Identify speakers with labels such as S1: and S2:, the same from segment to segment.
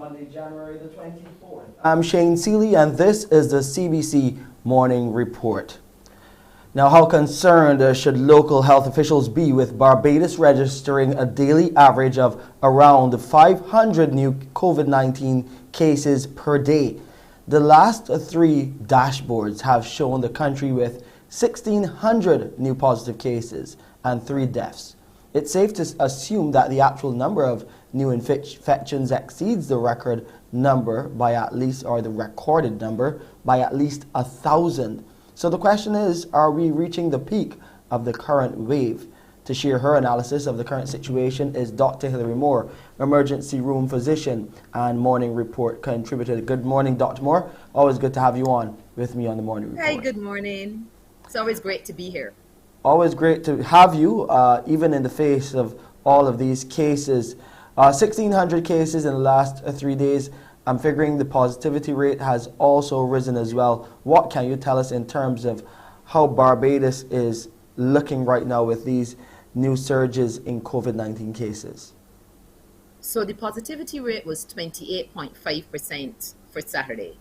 S1: Monday, January the 24th. I'm Shane Seeley, and this is the CBC Morning Report. Now, how concerned should local health officials be with Barbados registering a daily average of around 500 new COVID-19 cases per day? The last three dashboards have shown the country with 1,600 new positive cases and 3 deaths. It's safe to assume that the actual number of new infections exceeds the record number by at least, or the recorded number by at least 1,000. So the question is, are we reaching the peak of the current wave? To share her analysis of the current situation is Dr. Hilary Moore, emergency room physician and Morning Report contributor. Good morning, Dr. Moore. Always good to have you on with me on the Morning Report.
S2: Hey, good morning. It's always great to be here.
S1: Always great to have you, even in the face of all of these cases. 1,600 cases in the last 3 days. I'm figuring the positivity rate has also risen as well. What can you tell us in terms of how Barbados is looking right now with these new surges in COVID-19 cases?
S2: So the positivity rate was 28.5% for Saturday.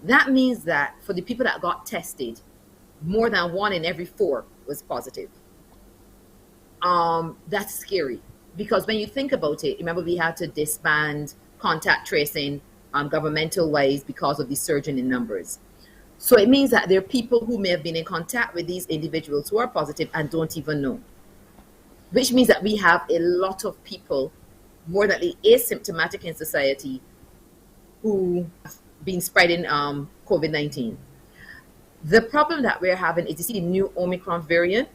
S2: That means that for the people that got tested, more than 1 in every 4 was positive. That's scary. Because when you think about it, remember we had to disband contact tracing governmental wise because of the surging in numbers. So it means that there are people who may have been in contact with these individuals who are positive and don't even know. Which means that we have a lot of people, more than asymptomatic in society, who have been spreading COVID-19. The problem that we're having is you see the new Omicron variant.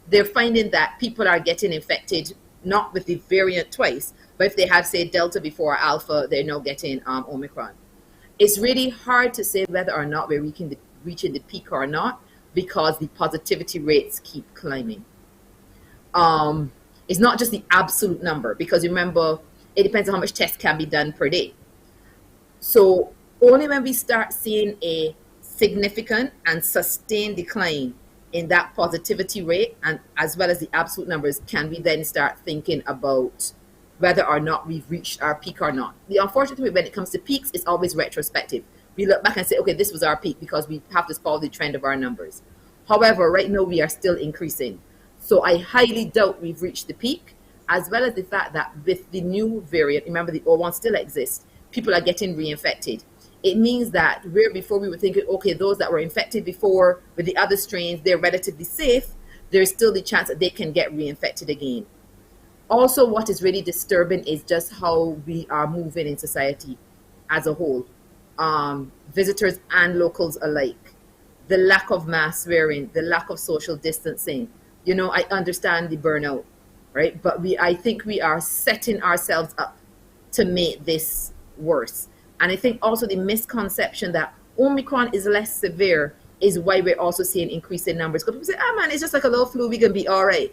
S2: They're finding that people are getting infected not with the variant twice, but if they had, say, Delta before Alpha, they're now getting Omicron. It's really hard to say whether or not we're reaching the peak or not because the positivity rates keep climbing. It's not just the absolute number because remember, it depends on how much tests can be done per day. So only when we start seeing a significant and sustained decline in that positivity rate and as well as the absolute numbers can we then start thinking about whether or not we've reached our peak or not. The unfortunate thing when it comes to peaks, it's always retrospective. We look back and say, okay, this was our peak because we have to follow the trend of our numbers. However, right now we are still increasing. So I highly doubt we've reached the peak, as well as the fact that with the new variant, remember the old one still exists, people are getting reinfected. It means that where before we were thinking, okay, those that were infected before with the other strains, they're relatively safe, there's still the chance that they can get reinfected again. Also, what is really disturbing is just how we are moving in society as a whole, visitors and locals alike. The lack of mask wearing, the lack of social distancing. You know, I understand the burnout, right? But I think we are setting ourselves up to make this worse. And I think also the misconception that Omicron is less severe is why we're also seeing increasing numbers. Because people say, man, it's just like a little flu, we can be all right.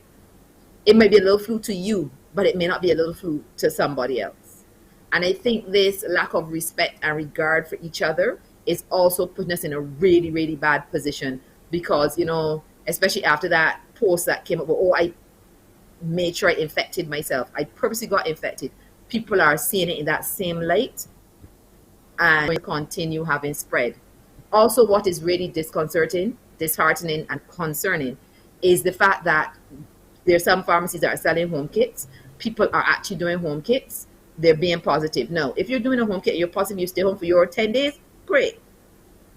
S2: It may be a little flu to you, but it may not be a little flu to somebody else. And I think this lack of respect and regard for each other is also putting us in a really, really bad position because, you know, especially after that post that came up, I made sure I infected myself. I purposely got infected. People are seeing it in that same light and we continue having spread. Also, what is really disconcerting, disheartening, and concerning is the fact that there are some pharmacies that are selling home kits. People are actually doing home kits. They're being positive. No, if you're doing a home kit, you're positive, you stay home for your 10 days, great.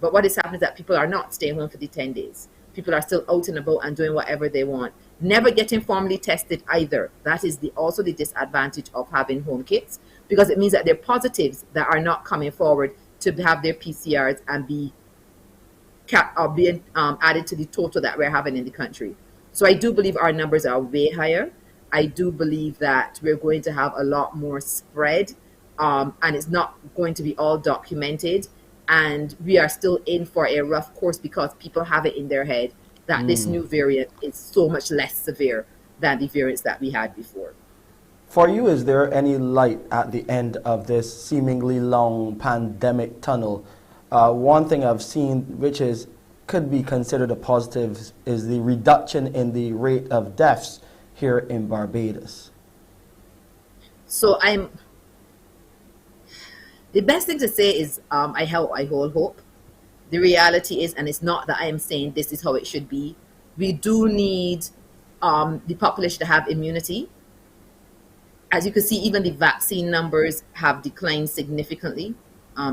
S2: But what is happening is that people are not staying home for the 10 days. People are still out and about and doing whatever they want. Never getting formally tested either. That is also the disadvantage of having home kits because it means that they're positives that are not coming forward to have their PCRs and being added to the total that we're having in the country. So I do believe our numbers are way higher. I do believe that we're going to have a lot more spread and it's not going to be all documented. And we are still in for a rough course because people have it in their head that this new variant is so much less severe than the variants that we had before.
S1: For you, is there any light at the end of this seemingly long pandemic tunnel? One thing I've seen, which could be considered a positive, is the reduction in the rate of deaths here in Barbados.
S2: So The best thing to say is I hold hope. The reality is, and it's not that I am saying this is how it should be, we do need the population to have immunity. As you can see, even the vaccine numbers have declined significantly.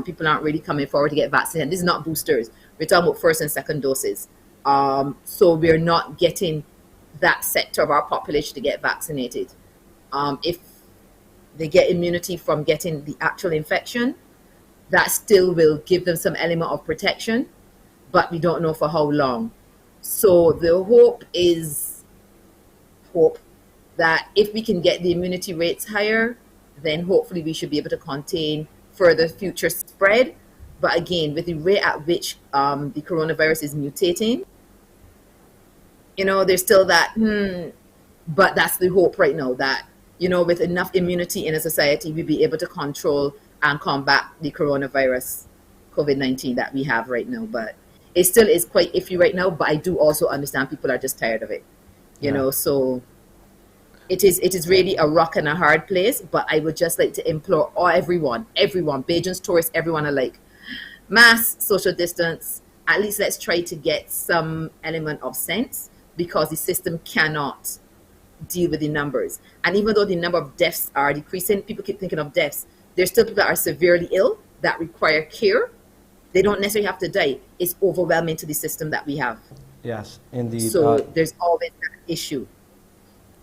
S2: People aren't really coming forward to get vaccinated. This is not boosters. We're talking about first and second doses. So we're not getting that sector of our population to get vaccinated. If they get immunity from getting the actual infection, that still will give them some element of protection, but we don't know for how long. So the hope is that if we can get the immunity rates higher, then hopefully we should be able to contain further future spread. But again, with the rate at which the coronavirus is mutating, there's still that, but that's the hope right now, that, with enough immunity in a society, we'll be able to control and combat the coronavirus, COVID-19 that we have right now. But it still is quite iffy right now, but I do also understand people are just tired of it, so it is really a rock and a hard place. But I would just like to implore everyone, Bajans, tourists, everyone alike, mask, social distance. At least let's try to get some element of sense, because the system cannot deal with the numbers. And even though the number of deaths are decreasing, people keep thinking of deaths. There's still people that are severely ill that require care. They don't necessarily have to die. It's overwhelming to the system that we have.
S1: Yes, indeed.
S2: So there's always that issue.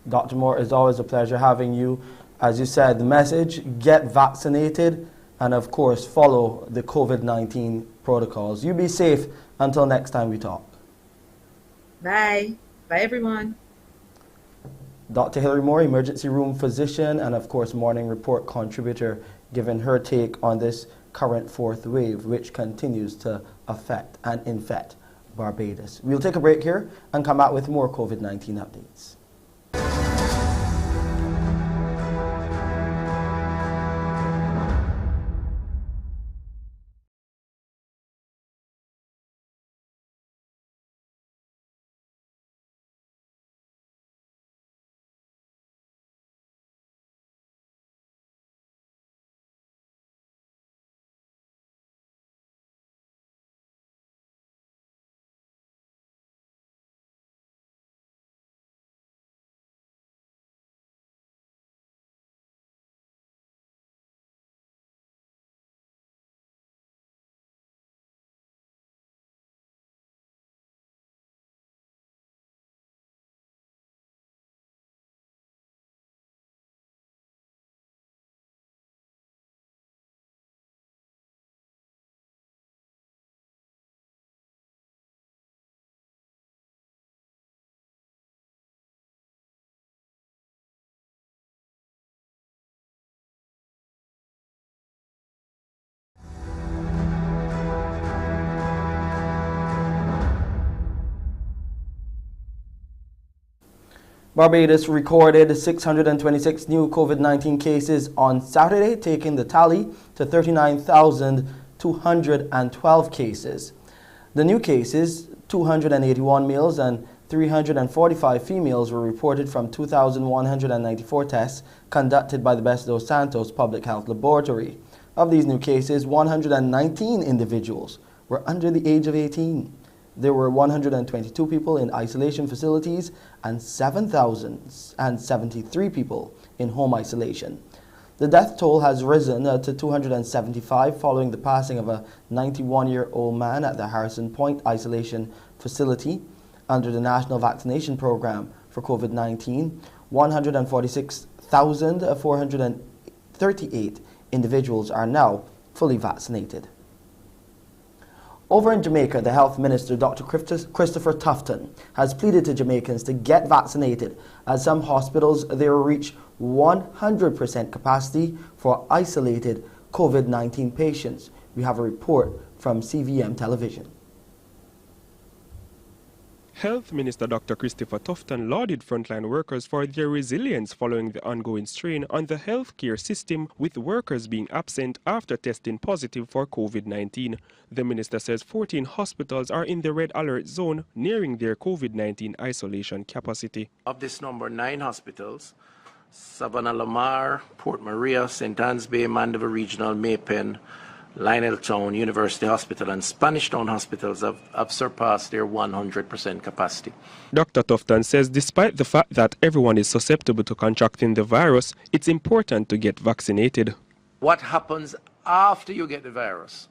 S1: Dr. Moore, it's always a pleasure having you. As you said, the message, get vaccinated, and of course, follow the COVID-19 protocols. You be safe until next time we talk.
S2: Bye. Bye, everyone.
S1: Dr. Hilary Moore, emergency room physician, and of course, Morning Report contributor, giving her take on this current fourth wave, which continues to affect and infect Barbados. We'll take a break here and come back with more COVID-19 updates. Barbados recorded 626 new COVID-19 cases on Saturday, taking the tally to 39,212 cases. The new cases, 281 males and 345 females, were reported from 2,194 tests conducted by the Best dos Santos Public Health Laboratory. Of these new cases, 119 individuals were under the age of 18. There were 122 people in isolation facilities and 7,073 people in home isolation. The death toll has risen to 275 following the passing of a 91-year-old man at the Harrison Point Isolation Facility. Under the National Vaccination Program for COVID-19, 146,438 individuals are now fully vaccinated. Over in Jamaica, the Health Minister, Dr. Christopher Tufton, has pleaded to Jamaicans to get vaccinated, as some hospitals there reach 100% capacity for isolated COVID-19 patients. We have a report from CVM Television.
S3: Health Minister Dr. Christopher Tufton lauded frontline workers for their resilience following the ongoing strain on the healthcare system, with workers being absent after testing positive for COVID-19. The minister says 14 hospitals are in the red alert zone, nearing their COVID-19 isolation capacity.
S4: Of this number, 9 hospitals Savannah Lamar, Port Maria, St. Anne's Bay, Mandeville Regional, Maypen, Lioneltown, University Hospital, and Spanish Town hospitals have surpassed their 100% capacity.
S3: Dr. Tufton says despite the fact that everyone is susceptible to contracting the virus, it's important to get vaccinated.
S4: What happens after you get the virus?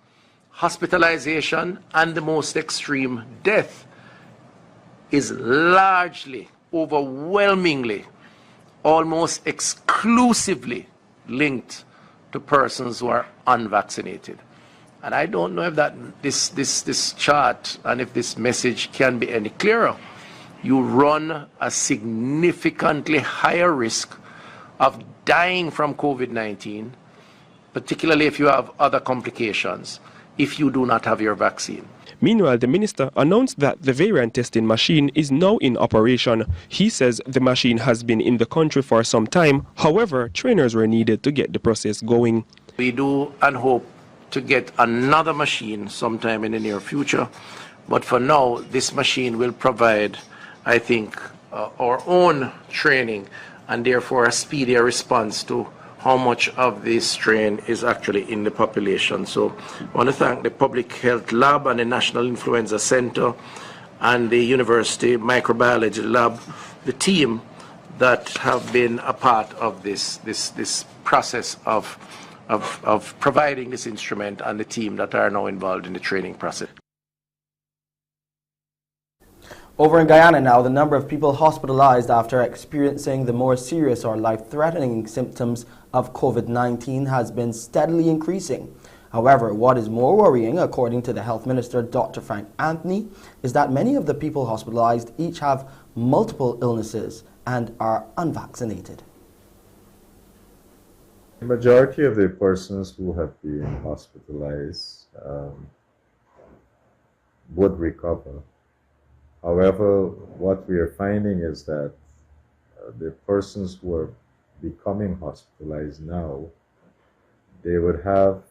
S4: Hospitalization and the most extreme death is largely, overwhelmingly, almost exclusively linked to persons who are unvaccinated. And I don't know if this chart and if this message can be any clearer. You run a significantly higher risk of dying from COVID-19, particularly if you have other complications, if you do not have your vaccine.
S3: Meanwhile, the minister announced that the variant testing machine is now in operation. He says the machine has been in the country for some time. However, trainers were needed to get the process going.
S4: We do and hope to get another machine sometime in the near future. But for now, this machine will provide, I think, our own training and therefore a speedier response to how much of this strain is actually in the population. So I want to thank the Public Health Lab and the National Influenza Center and the University Microbiology Lab, the team that have been a part of this process of providing this instrument, and the team that are now involved in the training process.
S1: Over in Guyana now, the number of people hospitalized after experiencing the more serious or life-threatening symptoms of COVID-19 has been steadily increasing. However, what is more worrying, according to the Health Minister, Dr. Frank Anthony, is that many of the people hospitalized each have multiple illnesses and are unvaccinated.
S5: The majority of the persons who have been hospitalized would recover. However, what we are finding is that the persons who are becoming hospitalized now, they would have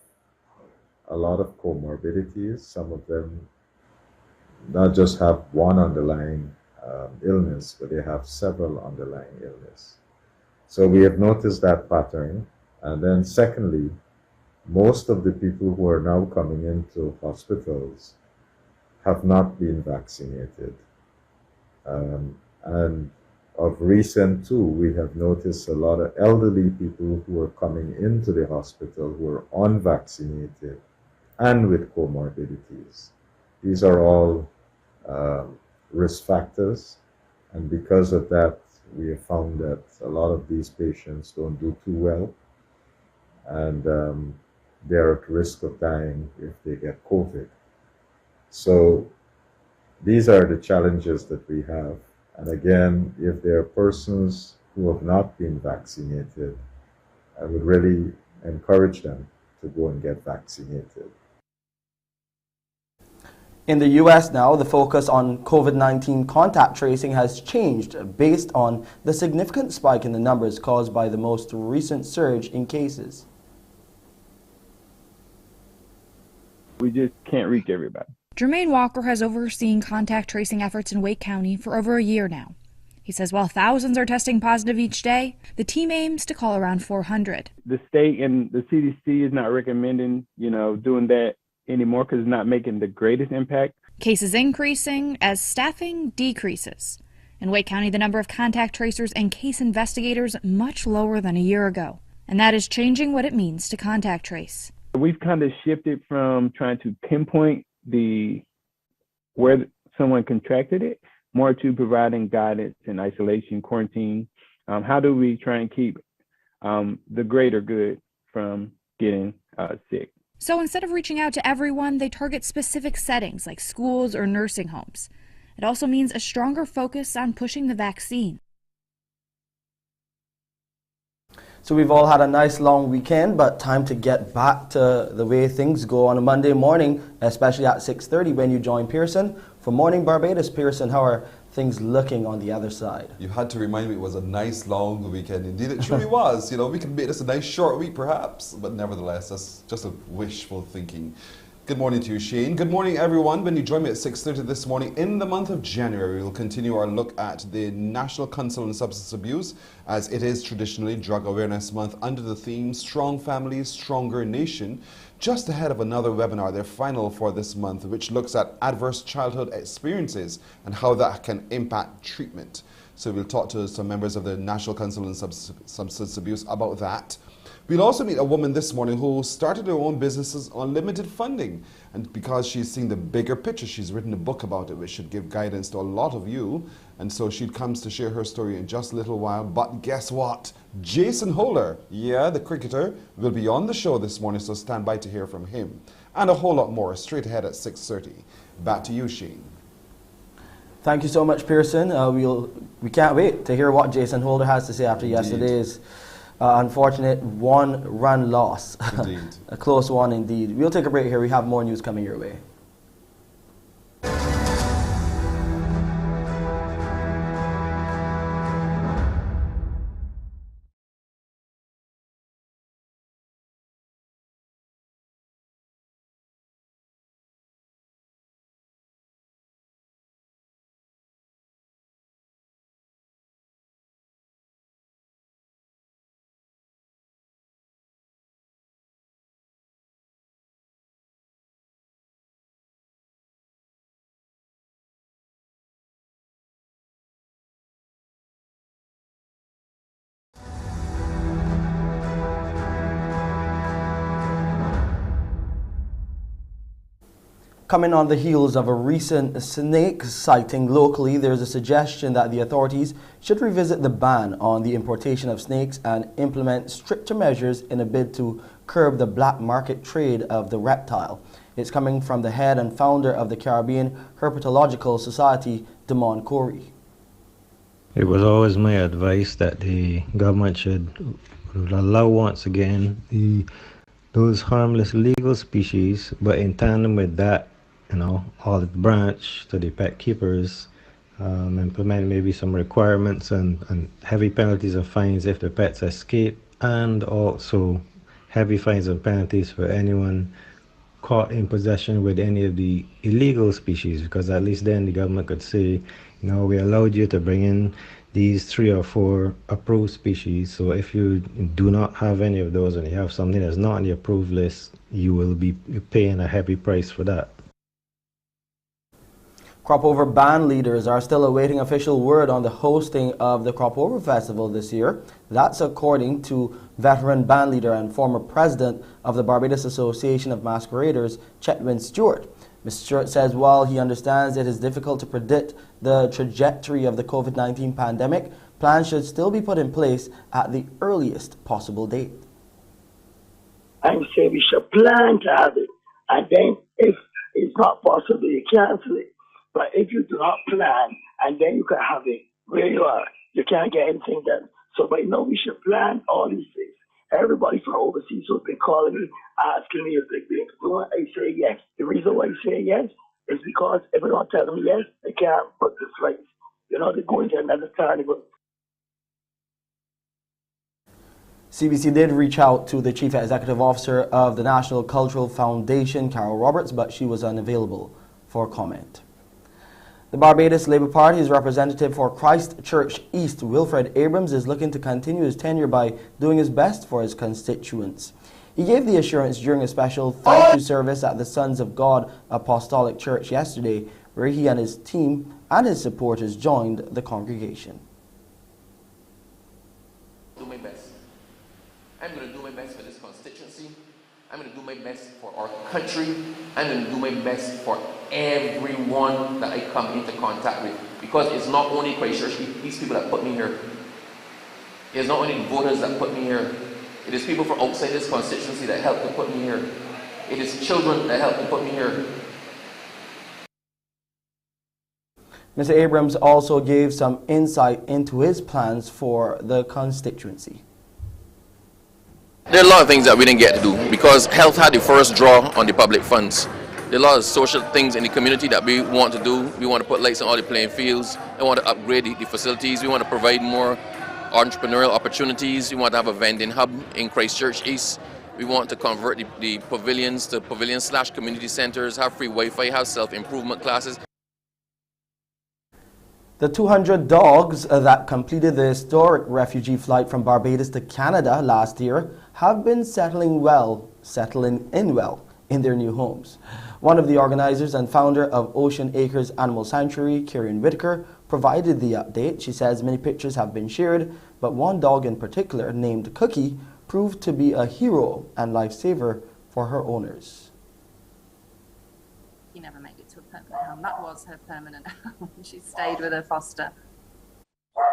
S5: a lot of comorbidities. Some of them not just have one underlying illness, but they have several underlying illness. So we have noticed that pattern. And then secondly, most of the people who are now coming into hospitals have not been vaccinated. And of recent too, we have noticed a lot of elderly people who are coming into the hospital who are unvaccinated and with comorbidities. These are all risk factors, and because of that, we have found that a lot of these patients don't do too well, and they're at risk of dying if they get COVID. So these are the challenges that we have. And again, if there are persons who have not been vaccinated, I would really encourage them to go and get vaccinated.
S1: In the U.S. now, the focus on COVID-19 contact tracing has changed based on the significant spike in the numbers caused by the most recent surge in cases.
S6: We just can't reach everybody.
S7: Jermaine Walker has overseen contact tracing efforts in Wake County for over a year now. He says while thousands are testing positive each day, the team aims to call around 400.
S6: The state and the CDC is not recommending, doing that anymore because it's not making the greatest impact.
S7: Cases increasing as staffing decreases. In Wake County, the number of contact tracers and case investigators much lower than a year ago. And that is changing what it means to contact trace.
S6: We've kind of shifted from trying to pinpoint where someone contracted it, more to providing guidance and isolation, quarantine. How do we try and keep the greater good from getting sick?
S7: So instead of reaching out to everyone, they target specific settings like schools or nursing homes. It also means a stronger focus on pushing the vaccine.
S1: So we've all had a nice long weekend, but time to get back to the way things go on a Monday morning, especially at 6:30 when you join Pearson. For Morning Barbados, Pearson, how are things looking on the other side?
S8: You had to remind me it was a nice long weekend. Indeed, it truly was. We could make this a nice short week perhaps, but nevertheless, that's just a wishful thinking. Good morning to you, Shane. Good morning, everyone. When you join me at 6:30 this morning, in the month of January, we'll continue our look at the National Council on Substance Abuse, as it is traditionally Drug Awareness Month, under the theme Strong Families, Stronger Nation. Just ahead of another webinar, their final for this month, which looks at adverse childhood experiences and how that can impact treatment. So we'll talk to some members of the National Council on Substance Abuse about that. We'll also meet a woman this morning who started her own businesses on limited funding. And because she's seen the bigger picture, she's written a book about it, which should give guidance to a lot of you. And so she comes to share her story in just a little while. But guess what? Jason Holder, the cricketer, will be on the show this morning, so stand by to hear from him. And a whole lot more straight ahead at 6:30. Back to you, Shane.
S1: Thank you so much, Pearson. We can't wait to hear what Jason Holder has to say after yesterday's unfortunate one-run loss.
S8: Indeed.
S1: A close one indeed. We'll take a break here. We have more news coming your way. Coming on the heels of a recent snake sighting locally, there's a suggestion that the authorities should revisit the ban on the importation of snakes and implement stricter measures in a bid to curb the black market trade of the reptile. It's coming from the head and founder of the Caribbean Herpetological Society, Damon Corey.
S9: It was always my advice that the government should allow once again those harmless legal species, but in tandem with that, all the branch to the pet keepers, implement maybe some requirements and heavy penalties and fines if the pets escape, and also heavy fines and penalties for anyone caught in possession with any of the illegal species, because at least then the government could say, we allowed you to bring in these 3 or 4 approved species, so if you do not have any of those and you have something that's not on the approved list, you will be paying a heavy price for that.
S1: Cropover band leaders are still awaiting official word on the hosting of the Cropover Festival this year. That's according to veteran band leader and former president of the Barbados Association of Masqueraders, Chetwin Stewart. Mr. Stewart says while he understands it is difficult to predict the trajectory of the COVID-19 pandemic, plans should still be put in place at the earliest possible date.
S10: I say we should plan to have it, and then if it's not possible, you cancel it. But if you do not plan, and then you can have it where you are, you can't get anything done. So, but we should plan all these things. Everybody from overseas who's been calling me, asking me if they've been doing, I say yes. The reason why I say yes is because if I don't tell them yes, they can't book the flights. They're going to another carnival.
S1: CBC did reach out to the Chief Executive Officer of the National Cultural Foundation, Carol Roberts, but she was unavailable for comment. The Barbados Labour Party's representative for Christchurch East, Wilfred Abrams, is looking to continue his tenure by doing his best for his constituents. He gave the assurance during a special thank you service at the Sons of God Apostolic Church yesterday, where he and his team and his supporters joined the congregation.
S11: Do my best. I'm going to do my best for this constituency. I'm going to do my best for our country. I'm going to do my best for everyone that I come into contact with. Because it's not only Christchurch, these people that put me here. It's not only the voters that put me here. It is people from outside this constituency that helped to put me here. It is children that helped to put me here.
S1: Mr. Abrams also gave some insight into his plans for the constituency.
S11: There are a lot of things that we didn't get to do because health had the first draw on the public funds. There are a lot of social things in the community that we want to do. We want to put lights on all the playing fields. We want to upgrade the facilities. We want to provide more entrepreneurial opportunities. We want to have a vending hub in Christchurch East. We want to convert the pavilions to pavilion/community centers, have free Wi-Fi, have self-improvement classes.
S1: The 200 dogs that completed the historic refugee flight from Barbados to Canada last year have been settling in well in their new homes. One of the organizers and founder of Ocean Acres Animal Sanctuary, Kieran Whitaker, provided the update. She says many pictures have been shared, but one dog in particular, named Cookie, proved to be a hero and lifesaver for her owners.
S12: She never made it to a permanent home. That was her permanent home. She stayed with her foster.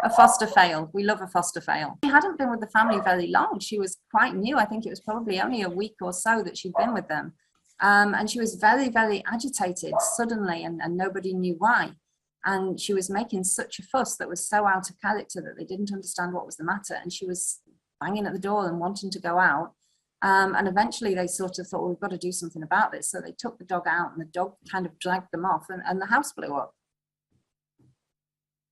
S12: A foster fail. We love a foster fail. She hadn't been with the family very long. She was quite new. I think it was probably only a week or so that she'd been with them. And she was very, very agitated suddenly, and nobody knew why. And she was making such a fuss that was so out of character that they didn't understand what was the matter. And she was banging at the door and wanting to go out. And eventually they sort of thought, well, we've got to do something about this. So they took the dog out, and the dog kind of dragged them off, and the house blew up.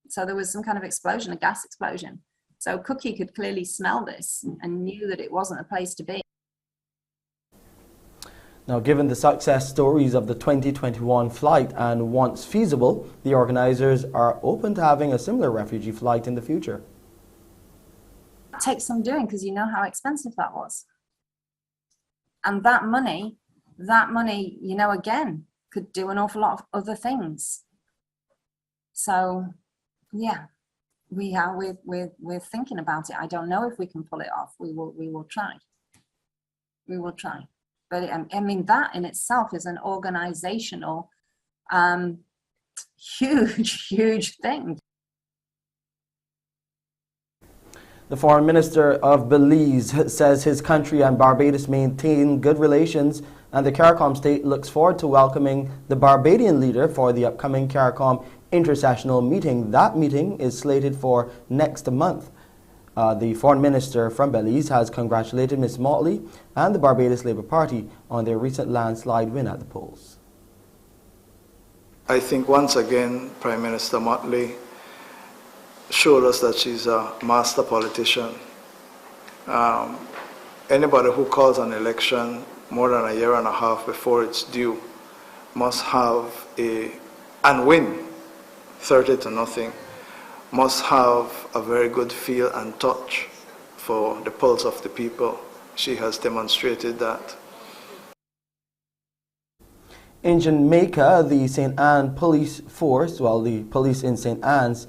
S12: So there was some kind of explosion, a gas explosion. So Cookie could clearly smell this and knew that it wasn't a place to be.
S1: Now, given the success stories of the 2021 flight and once feasible, the organizers are open to having a similar refugee flight in the future.
S12: It takes some doing, because you know how expensive that was. And that money, you know, again, could do an awful lot of other things. So, yeah, we're thinking about it. I don't know if we can pull it off. We will try. We will try. But I mean, that in itself is an organizational, huge thing.
S1: The Foreign Minister of Belize says his country and Barbados maintain good relations, and the CARICOM state looks forward to welcoming the Barbadian leader for the upcoming CARICOM intersessional meeting. That meeting is slated for next month. The Foreign Minister from Belize has congratulated Ms. Motley and the Barbados Labour Party on their recent landslide win at the polls.
S13: I think once again, Prime Minister Motley showed us that she's a master politician. Anybody who calls an election more than a year and a half before it's due must have and win 30-0, must have a very good feel and touch for the pulse of the people. She has demonstrated that.
S1: In Jamaica, the St. Anne police force, the police in St. Anne's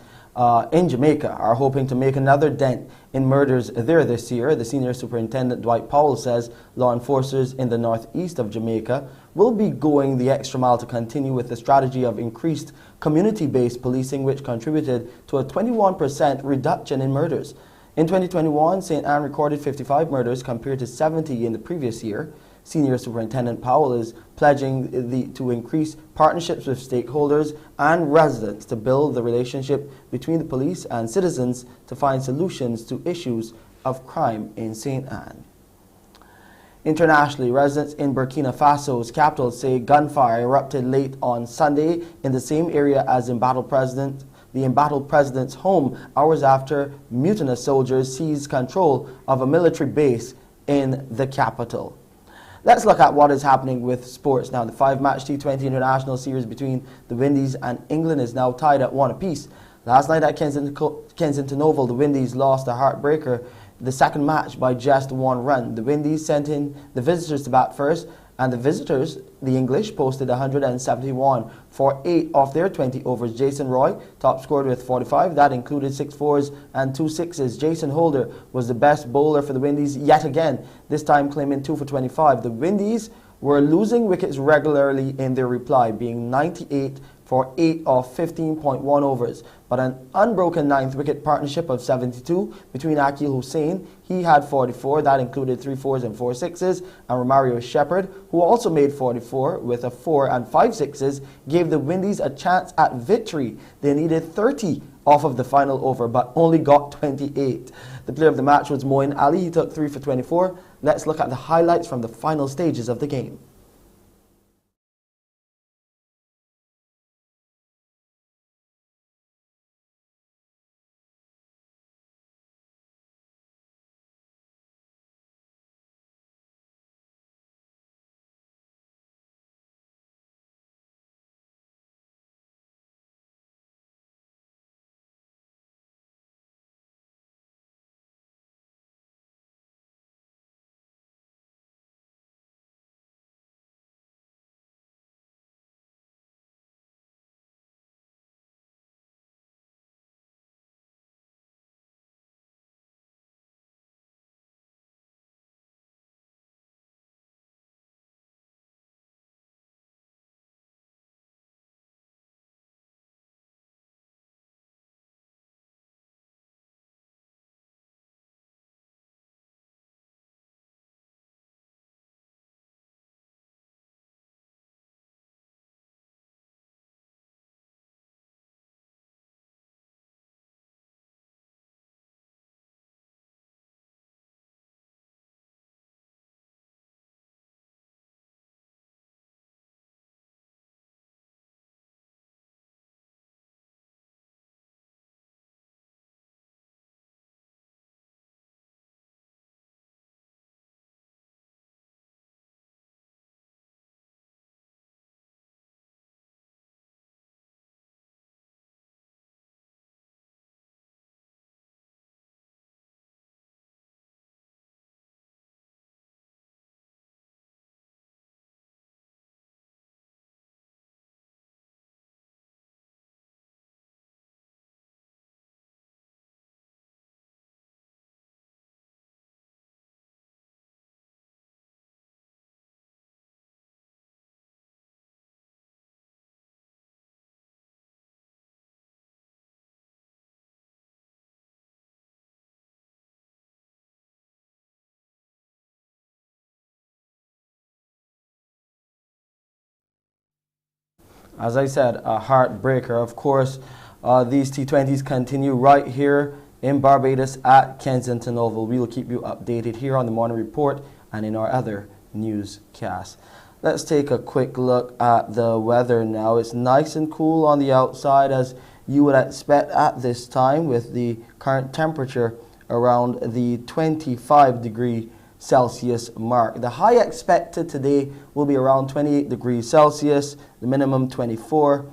S1: in Jamaica are hoping to make another dent in murders there this year. The Senior Superintendent Dwight Powell says law enforcers in the northeast of Jamaica will be going the extra mile to continue with the strategy of increased community-based policing, which contributed to a 21% reduction in murders. In 2021, St. Anne recorded 55 murders compared to 70 in the previous year. Senior Superintendent Powell is pledging to increase partnerships with stakeholders and residents to build the relationship between the police and citizens to find solutions to issues of crime in St. Anne. Internationally, residents in Burkina Faso's capital say gunfire erupted late on Sunday in the same area as the embattled president's home, hours after mutinous soldiers seized control of a military base in the capital. Let's look at what is happening with sports now. The 5-match T20 international series between the Windies and England is now tied at 1 apiece. Last night at Kensington Oval, the Windies lost a heartbreaker, the second match, by just 1 run. The Windies sent in the visitors to bat first, and the visitors, the English, posted 171 for 8 of their 20 overs. Jason Roy top scored with 45. That included 6 fours and 2 sixes. Jason Holder was the best bowler for the Windies yet again, this time claiming 2 for 25. The Windies were losing wickets regularly in their reply, being 98 for 8 of 15.1 overs. But an unbroken 9th wicket partnership of 72 between Akil Hussain, he had 44, that included 3 fours and 4 sixes, and Romario Shepherd, who also made 44 with a 4 and 5 sixes, gave the Windies a chance at victory. They needed 30 off of the final over, but only got 28. The player of the match was Moeen Ali. He took 3 for 24. Let's look at the highlights from the final stages of the game. As I said, a heartbreaker. Of course, these T20s continue right here in Barbados at Kensington Oval. We will keep you updated here on the Morning Report and in our other newscasts. Let's take a quick look at the weather now. It's nice and cool on the outside as you would expect at this time, with the current temperature around the 25-degree Celsius mark. The high expected today will be around 28 degrees Celsius, the minimum 24.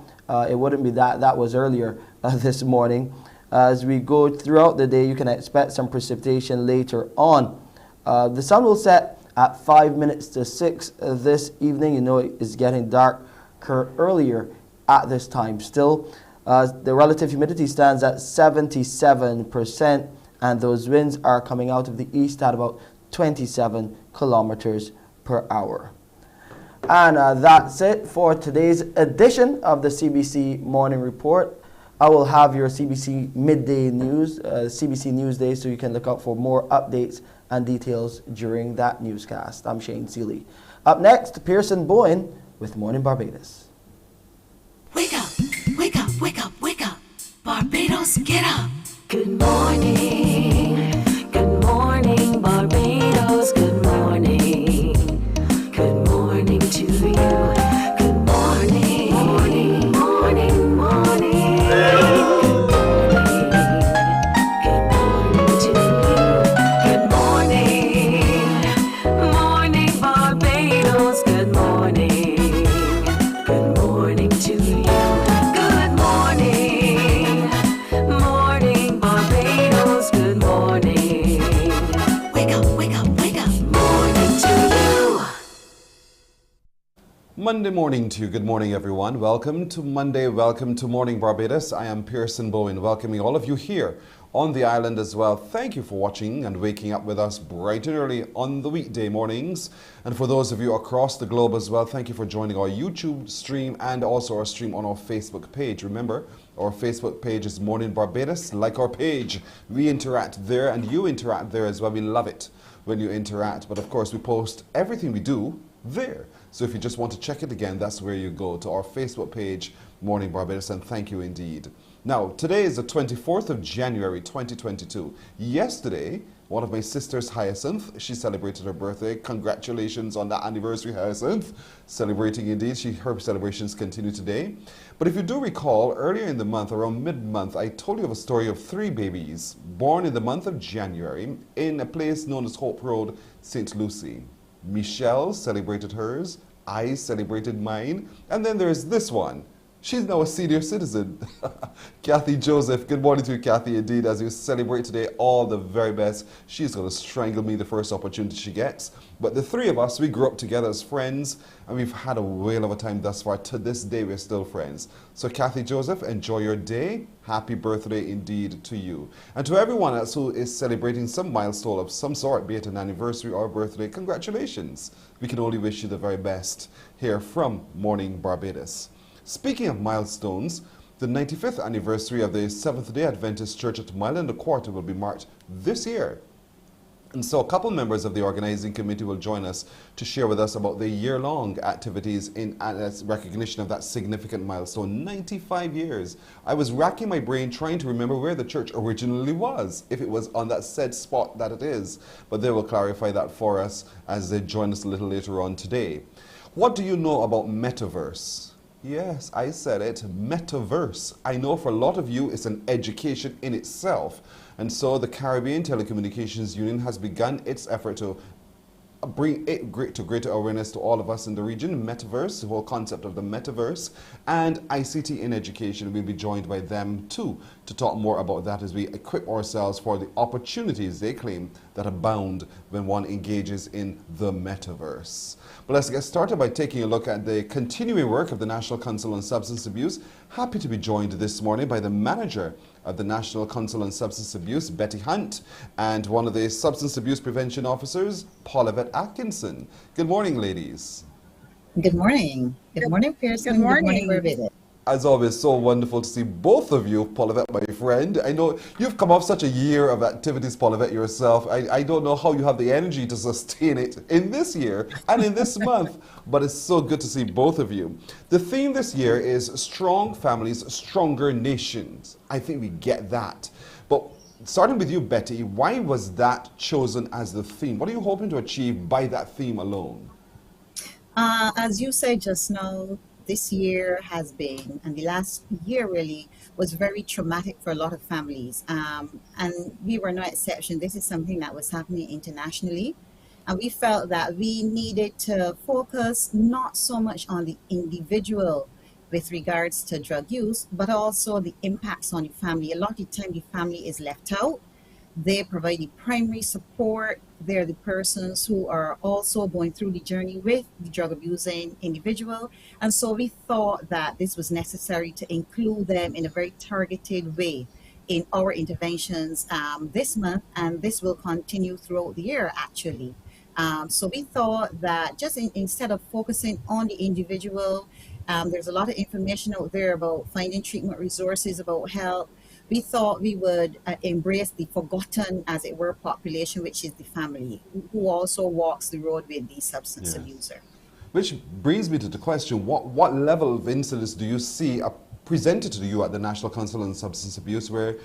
S1: It wouldn't be that was earlier this morning. As we go throughout the day, you can expect some precipitation later on. The sun will set at 5 minutes to 6 this evening. You know it is getting darker earlier at this time still. The relative humidity stands at 77%, and those winds are coming out of the east at about 27 kilometers per hour. And that's it for today's edition of the CBC Morning Report. I will have your CBC Midday News, CBC Newsday, so you can look out for more updates and details during that newscast. I'm Shane Seeley. Up next, Pearson Bowen with Mornin Barbados.
S14: Wake up, wake up, wake up, wake up. Barbados, get up. Good morning, Barbados, good morning. Good morning to you. Good morning, morning, morning, morning. Good morning to you. Good morning, morning, Barbados, good morning. Good morning to you. Good morning, morning, Barbados, good morning. Wake up, wake up, wake up. Morning to you.
S8: Monday morning to you. Good morning, everyone. Welcome to Monday. Welcome to Morning Barbados. I am Pearson Bowen, welcoming all of you here on the island as well. Thank you for watching and waking up with us bright and early on the weekday mornings. And for those of you across the globe as well, thank you for joining our YouTube stream and also our stream on our Facebook page. Remember, our Facebook page is Mornin Barbados. Like our page, we interact there and you interact there as well. We love it when you interact. But of course, we post everything we do there. So if you just want to check it again, that's where you go, to our Facebook page, Morning Barbados, and thank you indeed. Now, today is the 24th of January, 2022. Yesterday, one of my sisters, Hyacinth, she celebrated her birthday. Congratulations on that anniversary, Hyacinth. Celebrating indeed. Her celebrations continue today. But if you do recall, earlier in the month, around mid-month, I told you of a story of 3 babies born in the month of January in a place known as Hope Road, St. Lucie. Michelle celebrated hers, I celebrated mine, and then there's this one. She's now a senior citizen. Kathy Joseph, good morning to you, Kathy. Indeed, as you celebrate today, all the very best. She's going to strangle me the first opportunity she gets. But the 3 of us, we grew up together as friends, and we've had a whale of a time thus far. To this day, we're still friends. So Kathy Joseph, enjoy your day. Happy birthday indeed to you. And to everyone else who is celebrating some milestone of some sort, be it an anniversary or a birthday, congratulations. We can only wish you the very best here from Morning Barbados. Speaking of milestones, the 95th anniversary of the Seventh-day Adventist Church at Mile and a Quarter will be marked this year. And so a couple members of the organizing committee will join us to share with us about the year-long activities in recognition of that significant milestone, 95 years. I was racking my brain trying to remember where the church originally was, if it was on that said spot that it is. But they will clarify that for us as they join us a little later on today. What do you know about metaverse? Yes, I said it, metaverse. I know for a lot of you it's an education in itself. And so the Caribbean Telecommunications Union has begun its effort to bring it to greater awareness to all of us in the region. Metaverse, the whole concept of the metaverse, and ICT in education. We'll be joined by them too to talk more about that as we equip ourselves for the opportunities they claim that abound when one engages in the metaverse. But let's get started by taking a look at the continuing work of the National Council on Substance Abuse. Happy to be joined this morning by the manager of the National Council on Substance Abuse, Betty Hunt, and one of the substance abuse prevention officers, Paulavette Atkinson. Good morning, ladies.
S15: Good morning. Good morning, Pearson.
S2: Good morning.
S15: Good morning, Barbados.
S8: As always, so wonderful to see both of you, Paulette, my friend. I know you've come off such a year of activities, Paulette, yourself. I don't know how you have the energy to sustain it in this year and in this month, but it's so good to see both of you. The theme this year is Strong Families, Stronger Nations. I think we get that. But starting with you, Betty, why was that chosen as the theme? What are you hoping to achieve by that theme alone?
S15: As you said just now, this year has been, and the last year really was very traumatic for a lot of families. And we were no exception. This is something that was happening internationally. And we felt that we needed to focus not so much on the individual with regards to drug use, but also the impacts on the family. A lot of the time, the family is left out. They provide the primary support. They're the persons who are also going through the journey with the drug abusing individual. And so we thought that this was necessary to include them in a very targeted way in our interventions this month, and this will continue throughout the year actually. So we thought that just instead of focusing on the individual, there's a lot of information out there about finding treatment resources, about help. We thought we would embrace the forgotten, as it were, population, which is the family, who also walks the road with the substance abuser.
S8: Which brings me to the question, what level of incidents do you see presented to you at the National Council on Substance Abuse where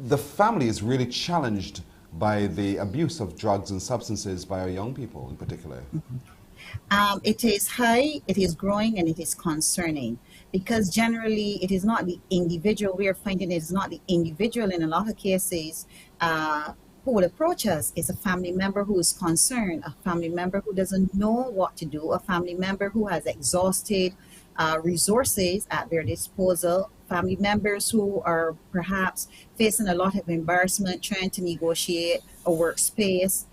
S8: the family is really challenged by the abuse of drugs and substances by our young people in particular?
S15: It is high, it is growing, and it is concerning because generally it is not the individual. We are finding it is not the individual in a lot of cases who would approach us. It's a family member who is concerned, a family member who doesn't know what to do, a family member who has exhausted resources at their disposal, family members who are perhaps facing a lot of embarrassment trying to negotiate a workspace,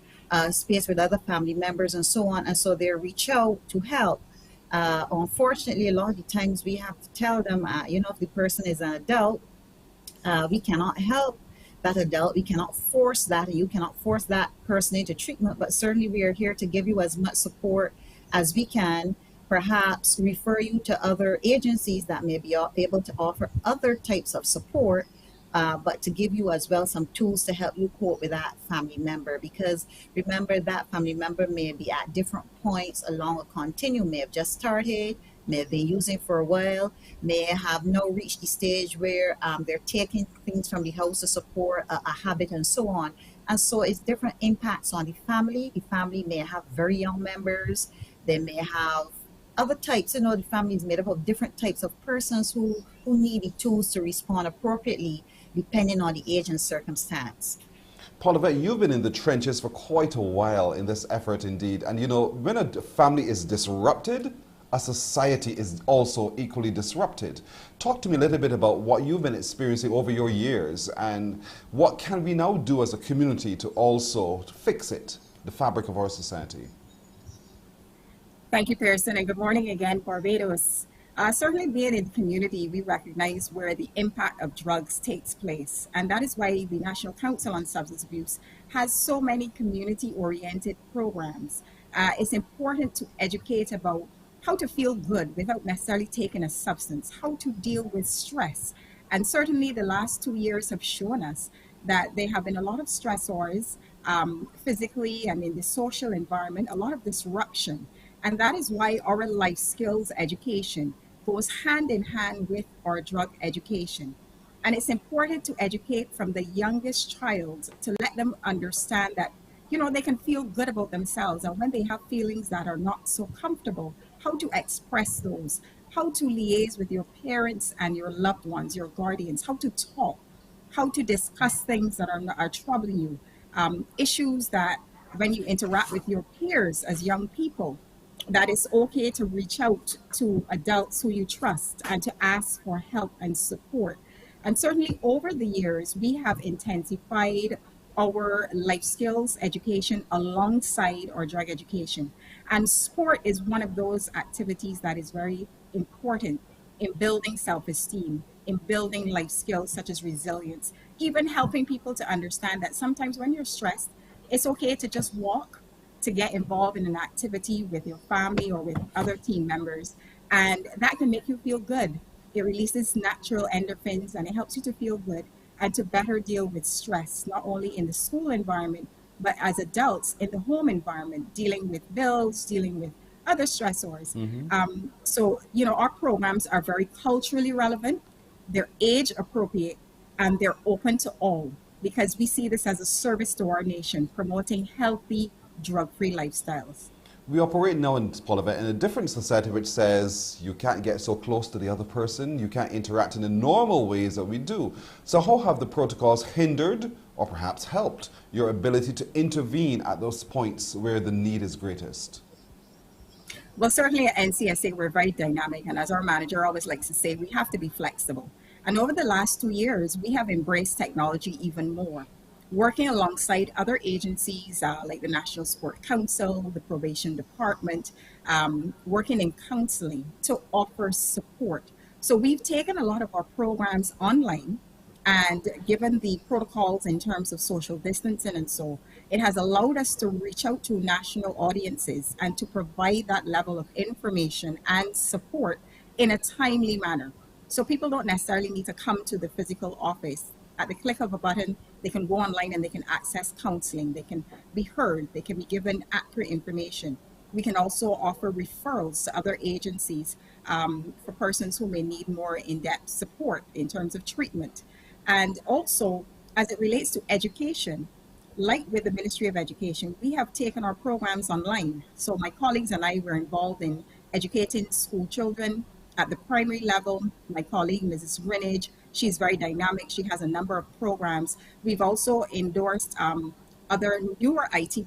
S15: space with other family members and so on. And so they reach out to help. Unfortunately, a lot of the times we have to tell them, if the person is an adult, we cannot help that adult. We cannot force that, and you cannot force that person into treatment. But certainly we are here to give you as much support as we can, perhaps refer you to other agencies that may be able to offer other types of support, but to give you as well some tools to help you cope with that family member. Because remember, that family member may be at different points along a continuum, may have just started, may have been using for a while, may have now reached the stage where they're taking things from the house to support a habit and so on. And so it's different impacts on the family. The family may have very young members. They may have other types. The family is made up of different types of persons who need the tools to respond appropriately depending on the age and circumstance.
S8: Paulette, you've been in the trenches for quite a while in this effort indeed. And when a family is disrupted, a society is also equally disrupted. Talk to me a little bit about what you've been experiencing over your years and what can we now do as a community to also fix it, the fabric of our society.
S16: Thank you, Pearson, and good morning again, Barbados. Certainly being in the community, we recognize where the impact of drugs takes place. And that is why the National Council on Substance Abuse has so many community-oriented programs. It's important to educate about how to feel good without necessarily taking a substance, how to deal with stress. And certainly the last 2 years have shown us that there have been a lot of stressors physically and in the social environment, a lot of disruption. And that is why our life skills education goes hand in hand with our drug education. And it's important to educate from the youngest child to let them understand that, they can feel good about themselves. And when they have feelings that are not so comfortable, how to express those, how to liaise with your parents and your loved ones, your guardians, how to talk, how to discuss things that are troubling you, issues that when you interact with your peers as young people, that it's okay to reach out to adults who you trust and to ask for help and support. And certainly over the years, we have intensified our life skills education alongside our drug education. And sport is one of those activities that is very important in building self-esteem, in building life skills such as resilience, even helping people to understand that sometimes when you're stressed, it's okay to just walk, to get involved in an activity with your family or with other team members. And that can make you feel good. It releases natural endorphins and it helps you to feel good and to better deal with stress, not only in the school environment, but as adults in the home environment, dealing with bills, dealing with other stressors. So, you know, our programs are very culturally relevant, they're age appropriate, and they're open to all because we see this as a service to our nation, promoting healthy, drug free lifestyles.
S8: We operate now in Olivet in a different society which says you can't get so close to the other person, you can't interact in the normal ways that we do. So how have the protocols hindered or perhaps helped your ability to intervene at those points where the need is greatest?
S16: Well, certainly at NCSA, we're very dynamic. And as our manager always likes to say, we have to be flexible. And over the last 2 years, we have embraced technology even more, working alongside other agencies like the National Sport Council, the Probation Department, working in counseling to offer support. So we've taken a lot of our programs online, and given the protocols in terms of social distancing and so, it has allowed us to reach out to national audiences and to provide that level of information and support in a timely manner. So people don't necessarily need to come to the physical office. At the click of a button, they can go online and they can access counseling. They can be heard. They can be given accurate information. We can also offer referrals to other agencies for persons who may need more in-depth support in terms of treatment. And also, as it relates to education, like with the Ministry of Education, we have taken our programs online. So my colleagues and I were involved in educating school children at the primary level. My colleague, Mrs. Greenidge, she's very dynamic. She has a number of programs. We've also endorsed other newer IT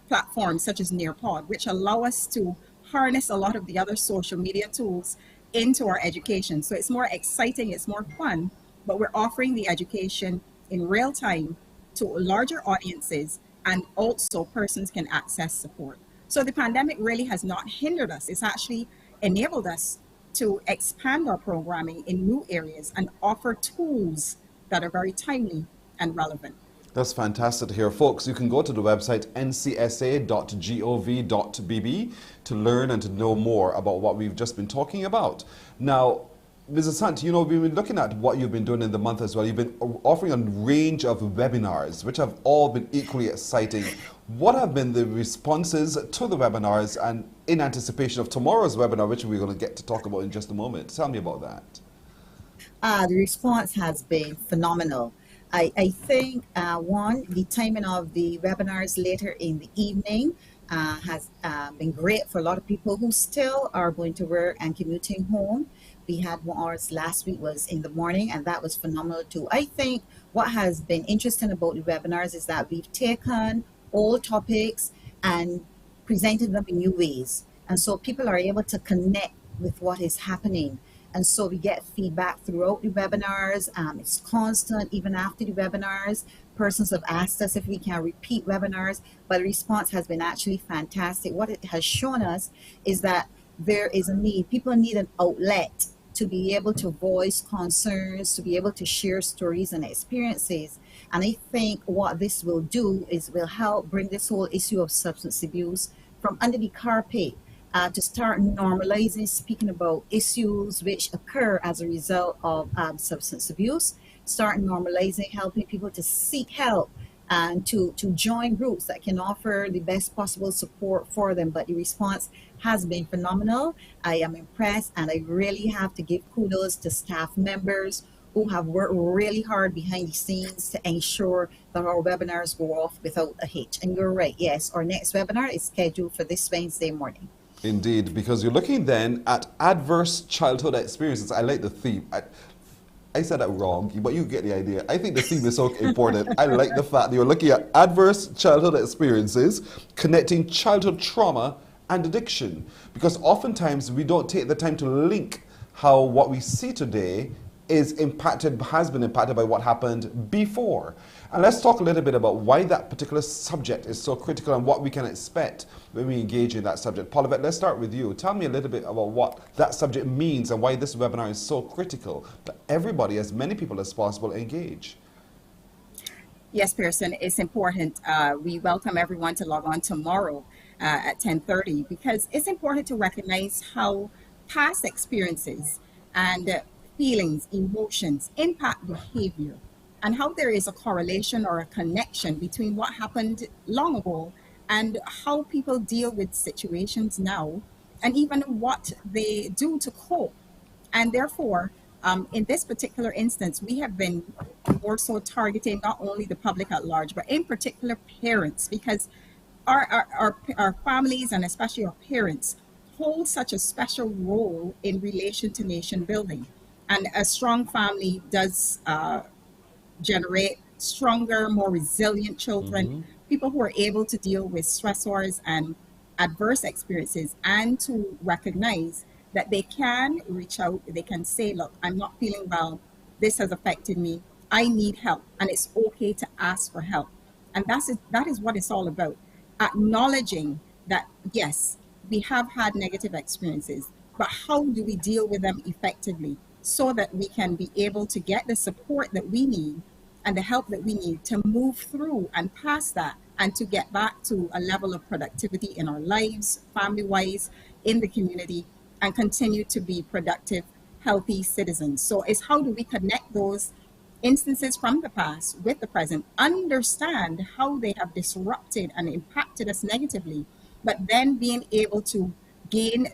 S16: platforms such as Nearpod, which allow us to harness a lot of the other social media tools into our education. So it's more exciting, it's more fun, but we're offering the education in real time to larger audiences, and also persons can access support. So the pandemic really has not hindered us. It's actually enabled us to expand our programming in new areas and offer tools that are very timely and relevant.
S8: That's fantastic to hear. Folks, you can go to the website ncsa.gov.bb to learn and to know more about what we've just been talking about. Now, Mrs. Hunt, you know, we've been looking at what you've been doing in the month as well. You've been offering a range of webinars, which have all been equally exciting. What have been the responses to the webinars and in anticipation of tomorrow's webinar, which we're going to get to talk about in just a moment? Tell me about that.
S15: The response has been phenomenal. I think, one, the timing of the webinars later in the evening has been great for a lot of people who still are going to work and commuting home. We had one ours last week was in the morning, and that was phenomenal too. I think what has been interesting about the webinars is that we've taken old topics and presented them in new ways. And so people are able to connect with what is happening. And so we get feedback throughout the webinars. It's constant, even after the webinars. Persons have asked us if we can repeat webinars, but the response has been actually fantastic. What it has shown us is that there is a need. People need an outlet to be able to voice concerns, to be able to share stories and experiences. And I think what this will do is will help bring this whole issue of substance abuse from under the carpet. To start normalizing speaking about issues which occur as a result of substance abuse, start normalizing helping people to seek help and to join groups that can offer the best possible support for them. But the response has been phenomenal. I am impressed, and I really have to give kudos to staff members who have worked really hard behind the scenes to ensure that our webinars go off without a hitch. And you're right, yes, our next webinar is scheduled for this Wednesday morning.
S8: Indeed, because you're looking then at adverse childhood experiences. I like the theme. I said that wrong, but you get the idea. I think the theme is so important. I like the fact that you're looking at adverse childhood experiences, connecting childhood trauma and addiction. Because oftentimes we don't take the time to link how what we see today has been impacted by what happened before. And let's talk a little bit about why that particular subject is so critical and what we can expect when we engage in that subject. Paulavette, let's start with you. Tell me a little bit about what that subject means and why this webinar is so critical that everybody, as many people as possible, engage.
S16: Yes, Pearson, it's important. We welcome everyone to log on tomorrow at 10:30 because it's important to recognize how past experiences and feelings, emotions impact behavior, and how there is a correlation or a connection between what happened long ago and how people deal with situations now, and even what they do to cope. And therefore, in this particular instance, we have been more so targeting not only the public at large, but in particular parents, because our families and especially our parents hold such a special role in relation to nation building. And a strong family does generate stronger, more resilient children, people who are able to deal with stressors and adverse experiences, and to recognize that they can reach out, they can say, look, I'm not feeling well, this has affected me, I need help, and it's okay to ask for help. And that is what it's all about. Acknowledging that, yes, we have had negative experiences, but how do we deal with them effectively so that we can be able to get the support that we need and the help that we need to move through and past that, and to get back to a level of productivity in our lives, family-wise, in the community, and continue to be productive, healthy citizens. So it's how do we connect those instances from the past with the present, understand how they have disrupted and impacted us negatively, but then being able to gain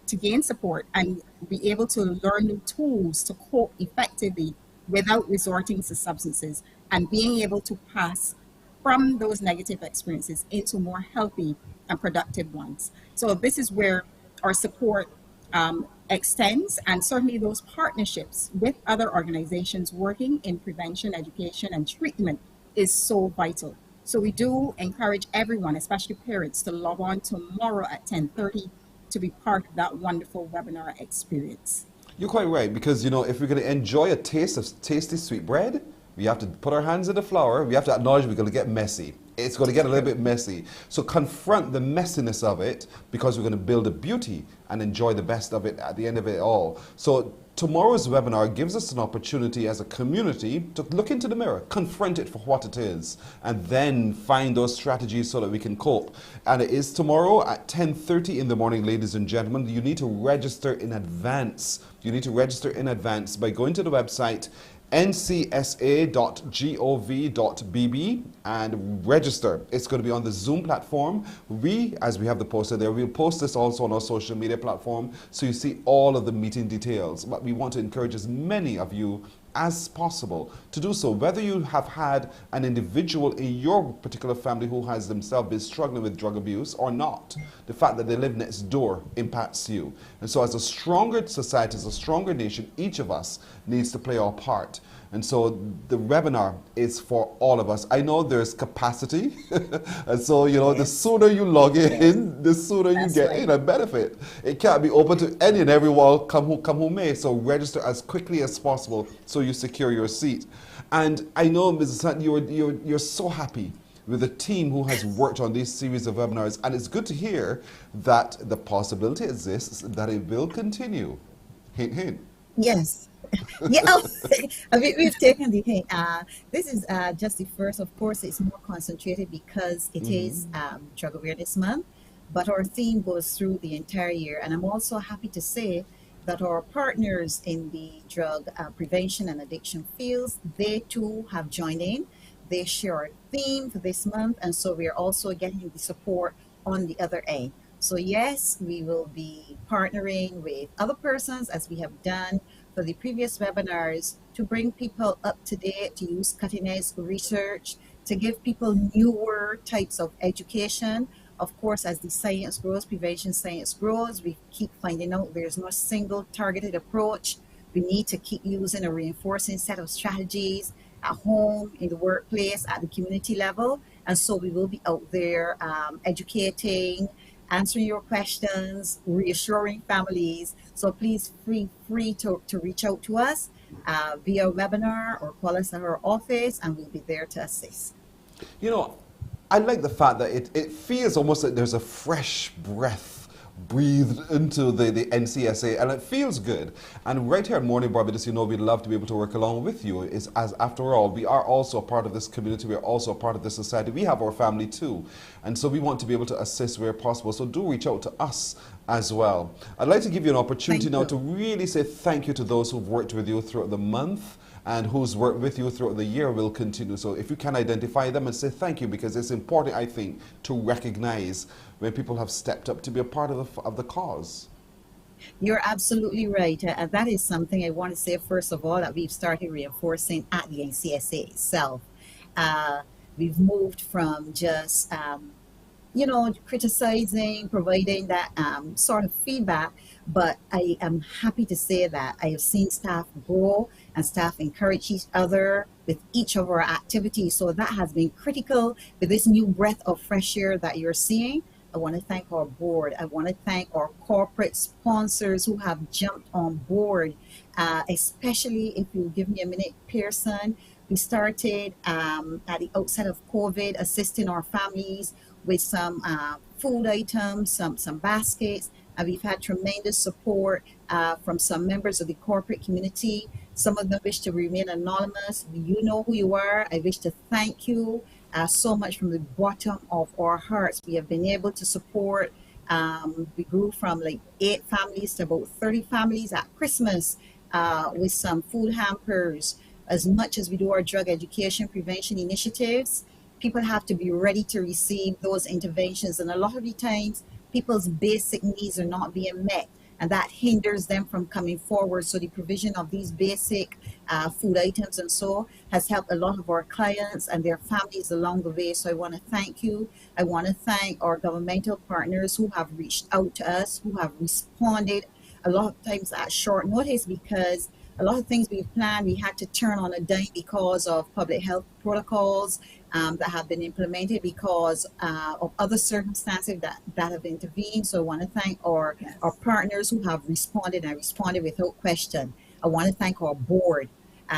S16: to gain support and be able to learn new tools to cope effectively without resorting to substances, and being able to pass from those negative experiences into more healthy and productive ones. So this is where our support extends, and certainly those partnerships with other organizations working in prevention, education, and treatment is so vital. So we do encourage everyone, especially parents, to log on tomorrow at 10:30 to be part of that wonderful webinar experience.
S8: You're quite right, because, if we're going to enjoy a taste of tasty sweet bread, we have to put our hands in the flour. We have to acknowledge we're going to get messy. It's going to get a little bit messy. So confront the messiness of it, because we're going to build a beauty and enjoy the best of it at the end of it all. So tomorrow's webinar gives us an opportunity as a community to look into the mirror, confront it for what it is, and then find those strategies so that we can cope. And it is tomorrow at 10:30 in the morning, ladies and gentlemen. You need to register in advance. You need to register in advance by going to the website ncsa.gov.bb and register. It's going to be on the Zoom platform. As we have the poster there, we'll post this also on our social media platform, so you see all of the meeting details. But we want to encourage as many of you as possible to do so, whether you have had an individual in your particular family who has themselves been struggling with drug abuse or not. The fact that they live next door impacts you. And so as a stronger society, as a stronger nation, each of us needs to play our part. And so the webinar is for all of us. I know there's capacity, and so, the sooner you log in, the sooner you get in and benefit. It can't be open to any and everyone, come who may. So register as quickly as possible so you secure your seat. And I know, Mrs. Sutton, you're so happy with the team who has worked on these series of webinars, and it's good to hear that the possibility exists that it will continue. Hint, hint.
S15: Yes. We've taken the hint. This is just the first. Of course, it's more concentrated because it is Drug Awareness Month, but our theme goes through the entire year. And I'm also happy to say that our partners in the drug prevention and addiction fields, they too have joined in. They share our theme for this month, and so we are also getting the support on the other end. So yes, we will be partnering with other persons, as we have done for the previous webinars, to bring people up to date, to use cutting edge research, to give people newer types of education. Of course, as the science grows, prevention science grows, we keep finding out there's no single targeted approach. We need to keep using a reinforcing set of strategies at home, in the workplace, at the community level. And so we will be out there educating, answering your questions, reassuring families. So please feel free to reach out to us via webinar or call us at our office, and we'll be there to assist.
S8: I like the fact that it feels almost like there's a fresh breath breathed into the NCSA, and it feels good. And right here at Morning Barbados, you know, we'd love to be able to work along with you. As after all, we are also a part of this community. We are also a part of this society. We have our family too, and so we want to be able to assist where possible. So do reach out to us as well. I'd like to give you an opportunity now to really say thank you to those who've worked with you throughout the month and who's worked with you throughout the year will continue. So if you can identify them and say thank you, because it's important, I think, to recognize when people have stepped up to be a part of the cause.
S15: You're absolutely right. And that is something I want to say, first of all, that we've started reinforcing at the NCSA itself. We've moved from just criticizing, providing that sort of feedback. But I am happy to say that I have seen staff grow and staff encourage each other with each of our activities. So that has been critical with this new breath of fresh air that you're seeing. I want to thank our board. I want to thank our corporate sponsors who have jumped on board, especially if you give me a minute, Pearson. We started at the outset of COVID assisting our families with some food items, some baskets, and we've had tremendous support from some members of the corporate community. Some of them wish to remain anonymous. You know who you are. I wish to thank you so much from the bottom of our hearts. We have been able to support. We grew from like 8 families to about 30 families at Christmas with some food hampers. As much as we do our drug education prevention initiatives, people have to be ready to receive those interventions. And a lot of the times, people's basic needs are not being met, and that hinders them from coming forward. So the provision of these basic food items and so has helped a lot of our clients and their families along the way. So I want to thank you. I want to thank our governmental partners who have reached out to us, who have responded a lot of times at short notice, because a lot of things we've planned, we had to turn on a dime because of public health protocols that have been implemented because of other circumstances that have intervened. So I want to thank our partners who have responded and responded without question. I want to thank our board.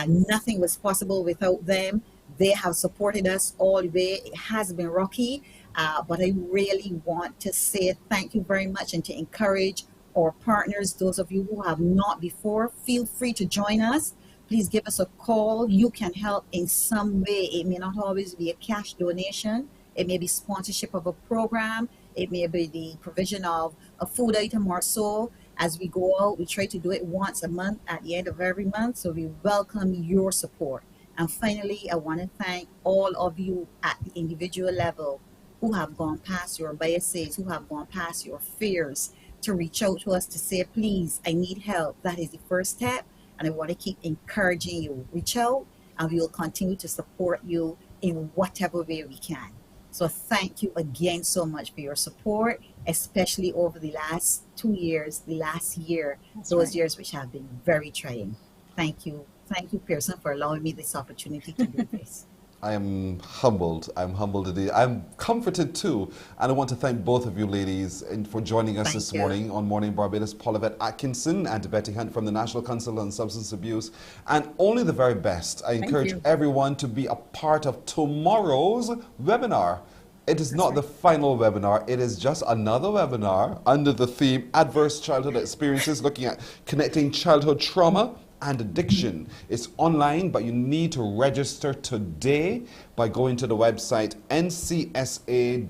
S15: Nothing was possible without them. They have supported us all the way. It has been rocky, but I really want to say thank you very much and to encourage our partners. Those of you who have not before, feel free to join us. Please give us a call. You can help in some way. It may not always be a cash donation. It may be sponsorship of a program. It may be the provision of a food item or so. As we go out, we try to do it once a month at the end of every month. So we welcome your support. And finally, I want to thank all of you at the individual level who have gone past your biases, who have gone past your fears, to reach out to us to say, please, I need help. That is the first step. And I want to keep encouraging you. Reach out and we will continue to support you in whatever way we can. So thank you again so much for your support, especially over the last 2 years, the last year, those years which have been very trying. Thank you. Thank you, Pearson, for allowing me this opportunity to do this.
S8: I am humbled. I'm humbled today. I'm comforted too. And I want to thank both of you ladies for joining us this morning on Morning Barbados. Paulavette Atkinson and Betty Hunt from the National Council on Substance Abuse. And only the very best. I encourage everyone to be a part of tomorrow's webinar. It is not the final webinar. It is just another webinar under the theme Adverse Childhood Experiences, looking at connecting childhood trauma and addiction. It's online, but you need to register today by going to the website ncsa.gov.bb.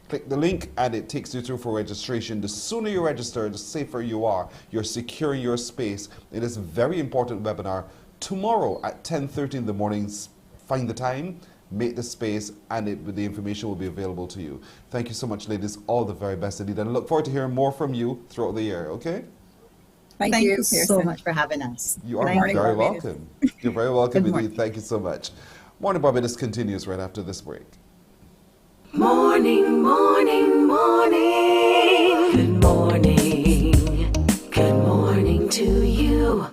S8: Click the link and it takes you through for registration. The sooner you register, the safer you are. You're securing your space. It is a very important webinar. Tomorrow at 10:30 in the morning, find the time, make the space, and the information will be available to you. Thank you so much, ladies. All the very best indeed. And I look forward to hearing more from you throughout the year, okay?
S15: Thank you so much for having us.
S8: You are very welcome. You're very welcome indeed. Thank you so much. Morning Barbados continues right after this break.
S14: Morning, morning, morning. Good morning. Good morning to you.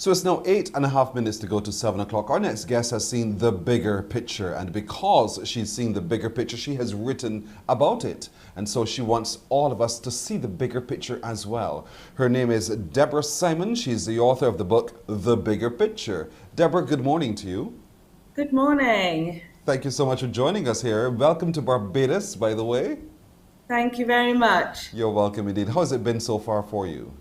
S8: So it's now 8.5 minutes to go to 7 o'clock. Our next guest has seen the bigger picture, and because she's seen the bigger picture, she has written about it. And so she wants all of us to see the bigger picture as well. Her name is Deborah Simon. She's the author of the book, The Bigger Picture. Deborah, good morning to you.
S17: Good morning.
S8: Thank you so much for joining us here. Welcome to Barbados, by the way.
S17: Thank you very much.
S8: You're welcome indeed. How has it been so far for you?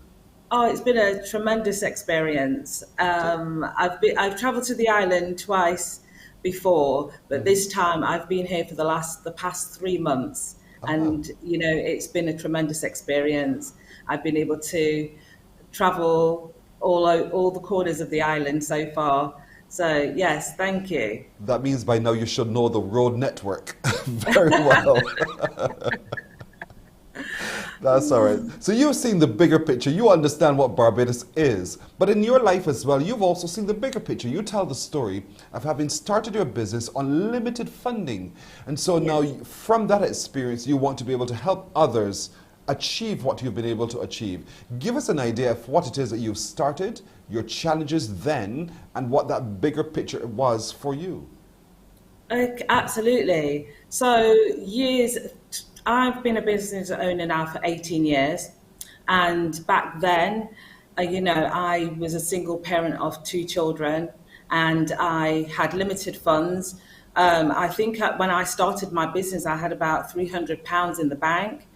S17: Oh, it's been a tremendous experience. I've traveled to the island twice before, but this time I've been here for the past 3 months, and it's been a tremendous experience. I've been able to travel all the corners of the island so far. So yes, thank you.
S8: That means by now you should know the road network very well. That's all right. So you've seen the bigger picture. You understand what Barbados is. But in your life as well, you've also seen the bigger picture. You tell the story of having started your business on limited funding. And so now from that experience, you want to be able to help others achieve what you've been able to achieve. Give us an idea of what it is that you've started, your challenges then, and what that bigger picture was for you.
S17: Absolutely. So I've been a business owner now for 18 years. And back then, I was a single parent of 2 children and I had limited funds. I think when I started my business, I had about £300 in the bank.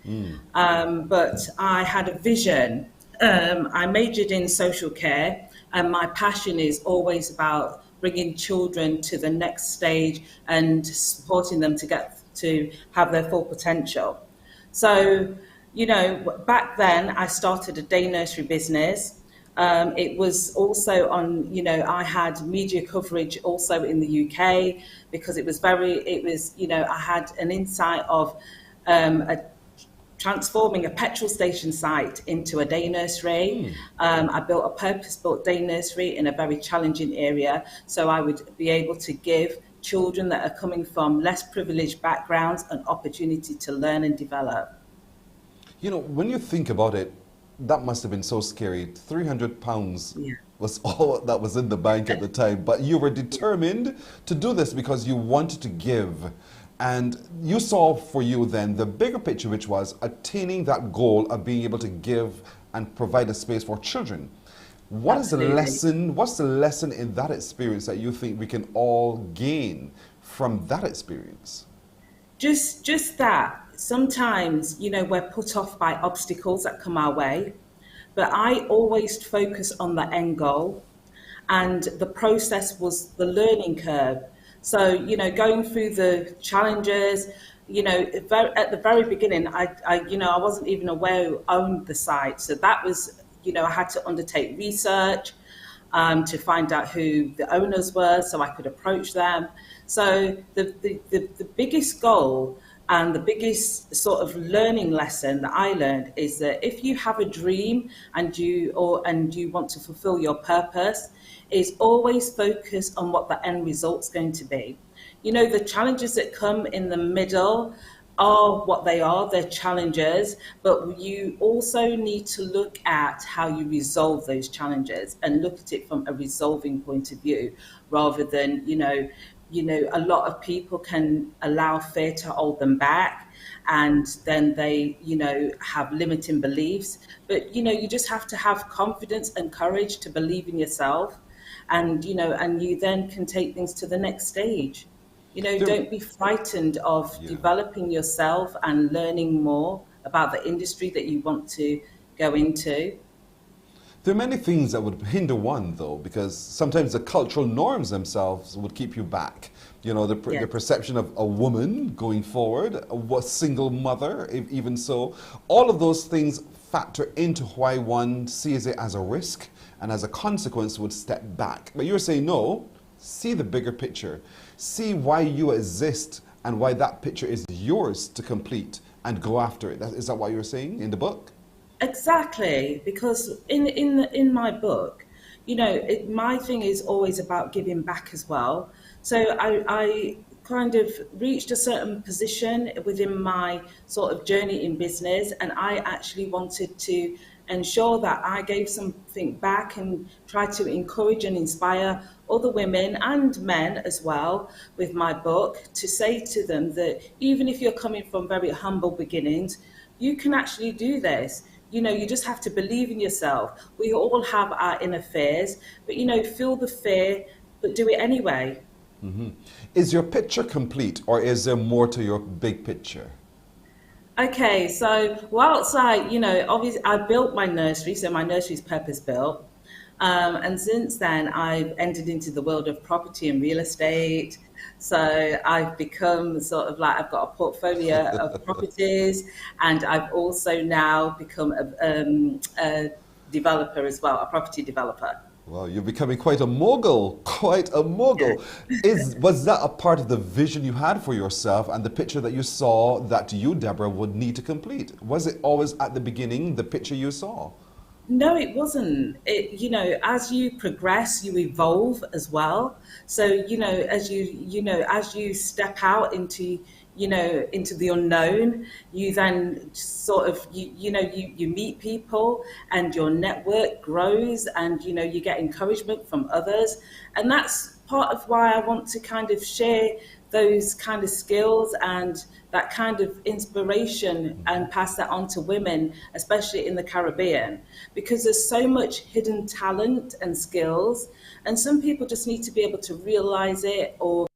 S17: But I had a vision. I majored in social care, and my passion is always about bringing children to the next stage and supporting them to get to have their full potential. So, back then I started a day nursery business. It was also on, I had media coverage also in the UK because I had an insight of transforming a petrol station site into a day nursery. I built a purpose-built day nursery in a very challenging area, so I would be able to give children that are coming from less privileged backgrounds an opportunity to learn and develop.
S8: When you think about it, that must have been so scary. £300 was all that was in the bank at the time, but you were determined to do this because you wanted to give. And you saw for you then the bigger picture, which was attaining that goal of being able to give and provide a space for children. What's the lesson in that experience that you think we can all gain from that experience?
S17: Just that sometimes, we're put off by obstacles that come our way, but I always focus on the end goal, and the process was the learning curve. So, going through the challenges, at the very beginning, I wasn't even aware who owned the site. So that was, I had to undertake research to find out who the owners were so I could approach them. So the biggest goal and the biggest sort of learning lesson that I learned is that if you have a dream and you want to fulfill your purpose, is always focus on what the end result's going to be. The challenges that come in the middle are what they are, they're challenges, but you also need to look at how you resolve those challenges and look at it from a resolving point of view, rather than, a lot of people can allow fear to hold them back, and then they, have limiting beliefs. But, you just have to have confidence and courage to believe in yourself, and, and you then can take things to the next stage. Don't be frightened of developing yourself and learning more about the industry that you want to go into.
S8: There are many things that would hinder one, though, because sometimes the cultural norms themselves would keep you back. The perception of a woman going forward, a single mother, even so. All of those things factor into why one sees it as a risk and as a consequence would step back. But you're saying, no, see the bigger picture. See why you exist and why that picture is yours to complete and go after it. Is that what you're saying in the book?
S17: Exactly, because in my book, my thing is always about giving back as well. So I kind of reached a certain position within my sort of journey in business, and I actually wanted to ensure that I gave something back and tried to encourage and inspire other women and men as well with my book, to say to them that even if you're coming from very humble beginnings, you can actually do this. You know, you just have to believe in yourself. We all have our inner fears, but, you know, feel the fear, but do it anyway.
S8: Mm-hmm. Is your picture complete, or is there more to your big picture?
S17: Okay, so whilst I, you know, obviously I built my nursery, so my nursery is purpose built. And since then, I've entered into the world of property and real estate. So I've become sort of like, I've got a portfolio of properties, and I've also now become a developer as well, a property developer.
S8: Well, you're becoming quite a mogul, quite a mogul. Was that a part of the vision you had for yourself and the picture that you saw that you, Deborah, would need to complete? Was it always at the beginning the picture you saw?
S17: No, it wasn't. You know, as you progress, you evolve as well. So, you know, as you step out into, you know, into the unknown, you then sort of, you meet people and your network grows, and, you know, you get encouragement from others. And that's part of why I want to kind of share those kind of skills and that kind of inspiration and pass that on to women, especially in the Caribbean, because there's so much hidden talent and skills, and some people just need to be able to realize it, or,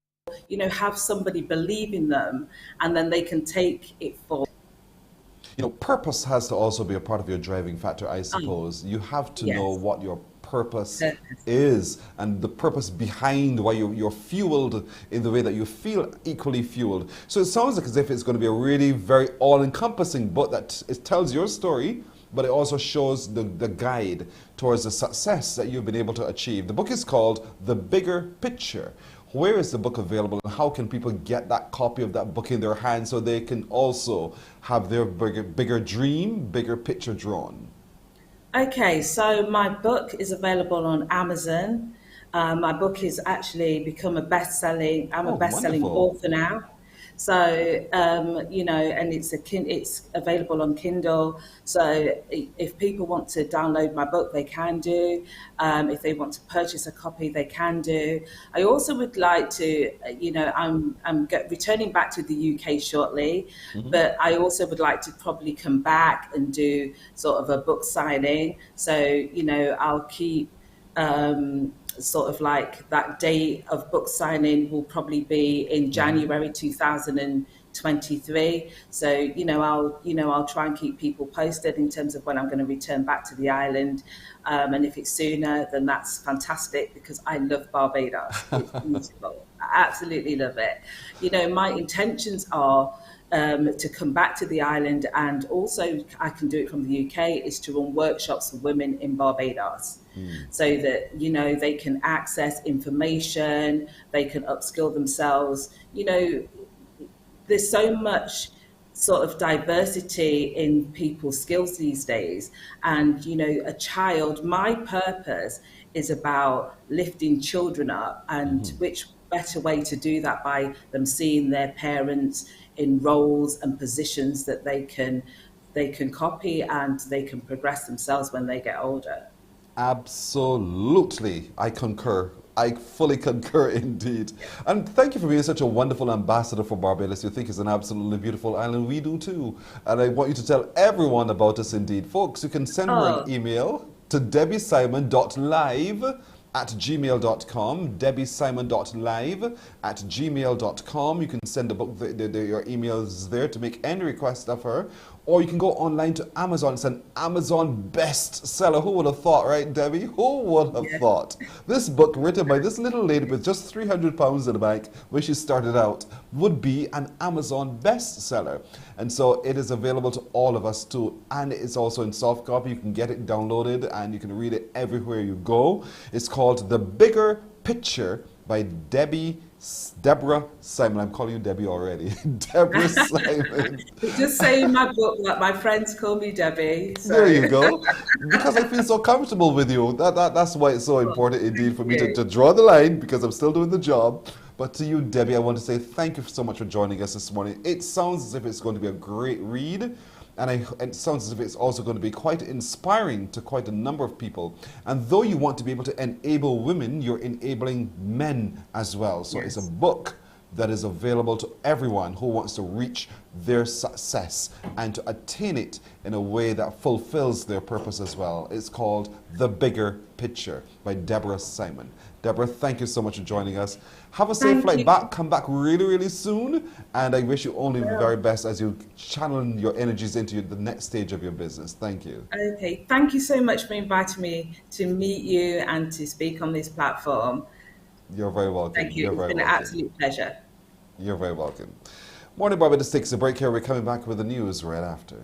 S17: you know, have somebody believe in them, and then they can take it forward.
S8: You know, purpose has to also be a part of your driving factor, I suppose. You have to know what your purpose is, and the purpose behind why you're fueled in the way that you feel equally fueled. So it sounds like as if it's going to be a really very all-encompassing book that it tells your story, but it also shows the guide towards the success that you've been able to achieve. The book is called The Bigger Picture. Where is the book available, and how can people get that copy of that book in their hands so they can also have their bigger dream, bigger picture drawn?
S17: Okay, so my book is available on Amazon. My book has actually become I'm a best-selling author now. So, you know, and it's available on Kindle. So if people want to download my book, they can do. If they want to purchase a copy, they can do. I also would like to, you know, I'm returning back to the UK shortly, but I also would like to probably come back and do sort of a book signing. So, you know, I'll keep sort of like that day of book signing will probably be in January 2023. So, you know, I'll try and keep people posted in terms of when I'm going to return back to the island. And if it's sooner, then that's fantastic, because I love Barbados. It's beautiful. I absolutely love it. You know, my intentions are to come back to the island, and also I can do it from the UK, is to run workshops for women in Barbados. So that, you know, they can access information, they can upskill themselves. You know, there's so much sort of diversity in people's skills these days. And, you know, my purpose is about lifting children up, and which better way to do that by them seeing their parents in roles and positions that they can copy, and they can progress themselves when they get older.
S8: Absolutely. I concur. I fully concur indeed. And thank you for being such a wonderful ambassador for Barbados. You think it's an absolutely beautiful island. We do too. And I want you to tell everyone about us indeed. Folks, you can send her an email to debbiesimon.live@gmail.com, debbiesimon.live@gmail.com. You can send your emails there to make any request of her, or you can go online to Amazon. It's an Amazon bestseller. Who would have thought, right, Debbie? Who would have thought? This book, written by this little lady with just £300 in the bank when she started out, would be an Amazon bestseller. And so it is available to all of us too. And it's also in soft copy. You can get it downloaded and you can read it everywhere you go. It's called The Bigger Picture by Deborah Simon. I'm calling you Debbie already. Deborah Simon.
S17: Just saying my book, like my friends call me Debbie. So.
S8: There you go. Because I feel so comfortable with you. That's why it's so important indeed for me to draw the line, because I'm still doing the job. But to you, Debbie, I want to say thank you so much for joining us this morning. It sounds as if it's going to be a great read. And it sounds as if it's also going to be quite inspiring to quite a number of people. And though you want to be able to enable women, you're enabling men as well. So it's a book that is available to everyone who wants to reach their success and to attain it in a way that fulfills their purpose as well. It's called The Bigger Picture by Deborah Simon. Deborah, thank you so much for joining us. Have a safe flight back. Come back really, really soon. And I wish you only the very best as you channel your energies into the next stage of your business. Thank you.
S17: Okay, thank you so much for inviting me to meet you and to speak on this platform.
S8: You're very welcome.
S17: Thank you.
S8: You're
S17: It's
S8: very
S17: been an
S8: welcome.
S17: absolute pleasure.
S8: You're very welcome. Morning Barbados takes a break here. We're coming back with the news right after.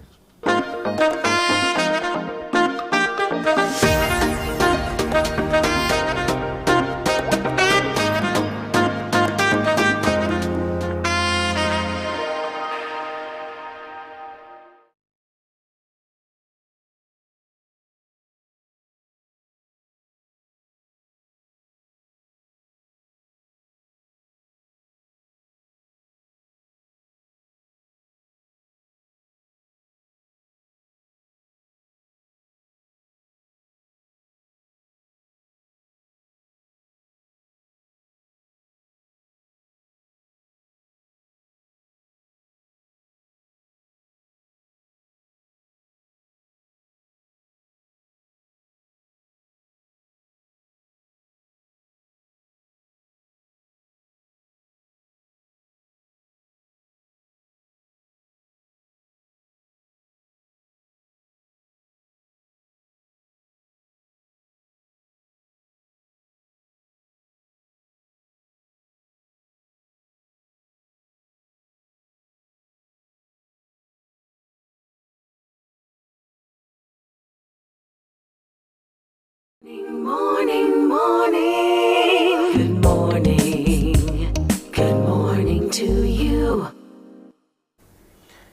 S14: Morning, morning. Good morning. Good morning to you.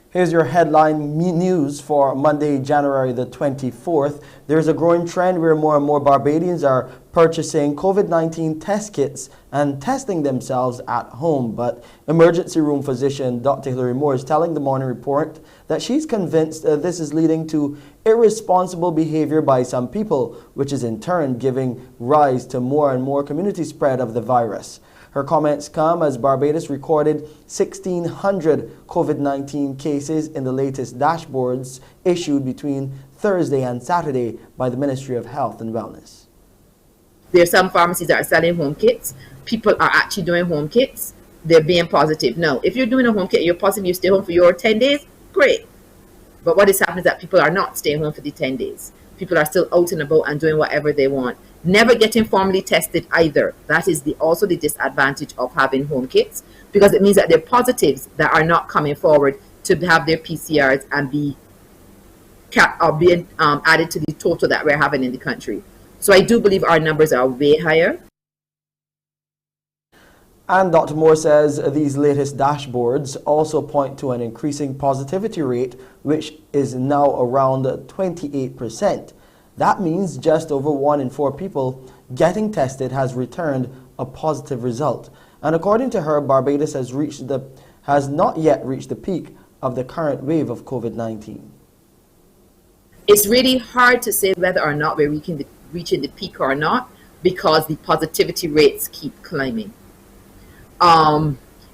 S1: Here's your headline news for Monday, January the 24th. There's a growing trend where more and more Barbadians are purchasing COVID-19 test kits and testing themselves at home. But emergency room physician Dr. Hilary Moore is telling the Morning Report that she's convinced this is leading to irresponsible behavior by some people, which is in turn giving rise to more and more community spread of the virus. Her comments come as Barbados recorded 1,600 COVID-19 cases in the latest dashboards issued between Thursday and Saturday by the Ministry of Health and Wellness.
S2: There are some pharmacies that are selling home kits. People are actually doing home kits. They're being positive. Now, if you're doing a home kit, you're positive, you stay home for your 10 days, great. But what is happening is that people are not staying home for the 10 days. People are still out and about and doing whatever they want. Never getting formally tested either. That is also the disadvantage of having home kits, because it means that they're positives that are not coming forward to have their PCRs and being added to the total that we're having in the country. So I do believe our numbers are way higher.
S1: And Dr. Moore says these latest dashboards also point to an increasing positivity rate, which is now around 28%. That means just over 1 in 4 people getting tested has returned a positive result. And according to her, Barbados has not yet reached the peak of the current wave of COVID-19.
S2: It's really hard to say whether or not we're reaching the peak or not, because the positivity rates keep climbing.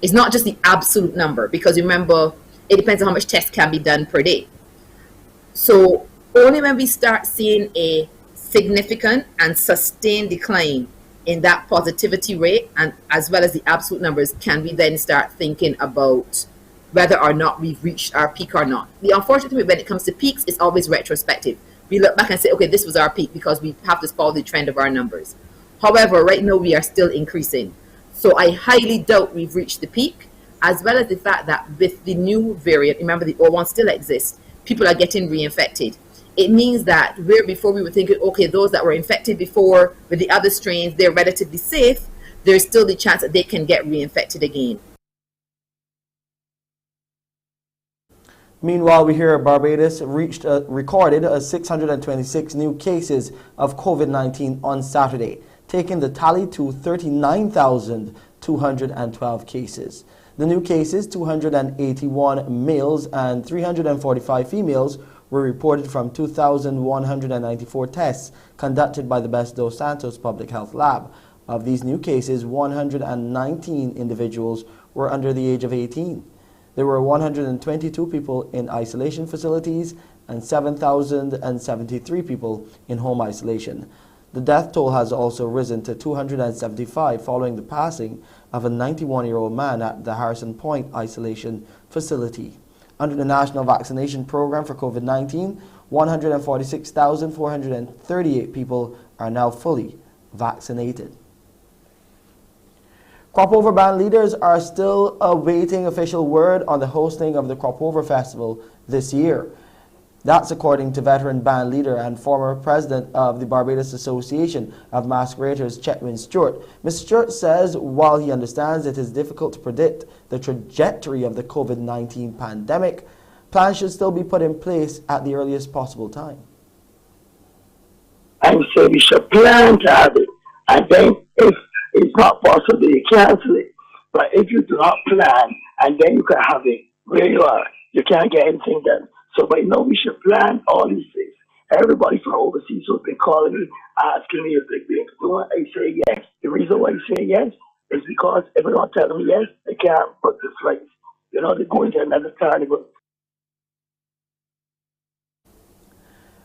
S2: It's not just the absolute number, because remember, it depends on how much tests can be done per day. So only when we start seeing a significant and sustained decline in that positivity rate, and as well as the absolute numbers, can we then start thinking about whether or not we've reached our peak or not. The unfortunate thing when it comes to peaks, it's always retrospective. We look back and say, okay, this was our peak, because we have to follow the trend of our numbers. However, right now we are still increasing. So I highly doubt we've reached the peak, as well as the fact that with the new variant, remember the old one still exists, people are getting reinfected. It means that where before we were thinking, okay, those that were infected before with the other strains, they're relatively safe, there's still the chance that they can get reinfected again.
S1: Meanwhile, we hear Barbados recorded 626 new cases of COVID-19 on Saturday, taking the tally to 39,212 cases. The new cases, 281 males and 345 females, were reported from 2,194 tests conducted by the Best dos Santos Public Health Lab. Of these new cases, 119 individuals were under the age of 18. There were 122 people in isolation facilities and 7,073 people in home isolation. The death toll has also risen to 275 following the passing of a 91-year-old man at the Harrison Point isolation facility. Under the National Vaccination Program for COVID-19, 146,438 people are now fully vaccinated. Crop over band leaders are still awaiting official word on the hosting of the Crop Over Festival this year. That's according to veteran band leader and former president of the Barbados Association of Masqueraders, Chetwin Stewart. Mr. Stewart says while he understands it is difficult to predict the trajectory of the COVID-19 pandemic, plans should still be put in place at the earliest possible time.
S10: I would say we should plan to have it, and then if it's not possible, you cancel it. But if you do not plan, and then you can have it where you are, you can't get anything done. So, but we should plan all these things. Everybody from overseas has been calling me, asking me if they're doing it. I say yes. The reason why I say yes is because if they don't tell them yes, they can't book the flights. They're going to another carnival.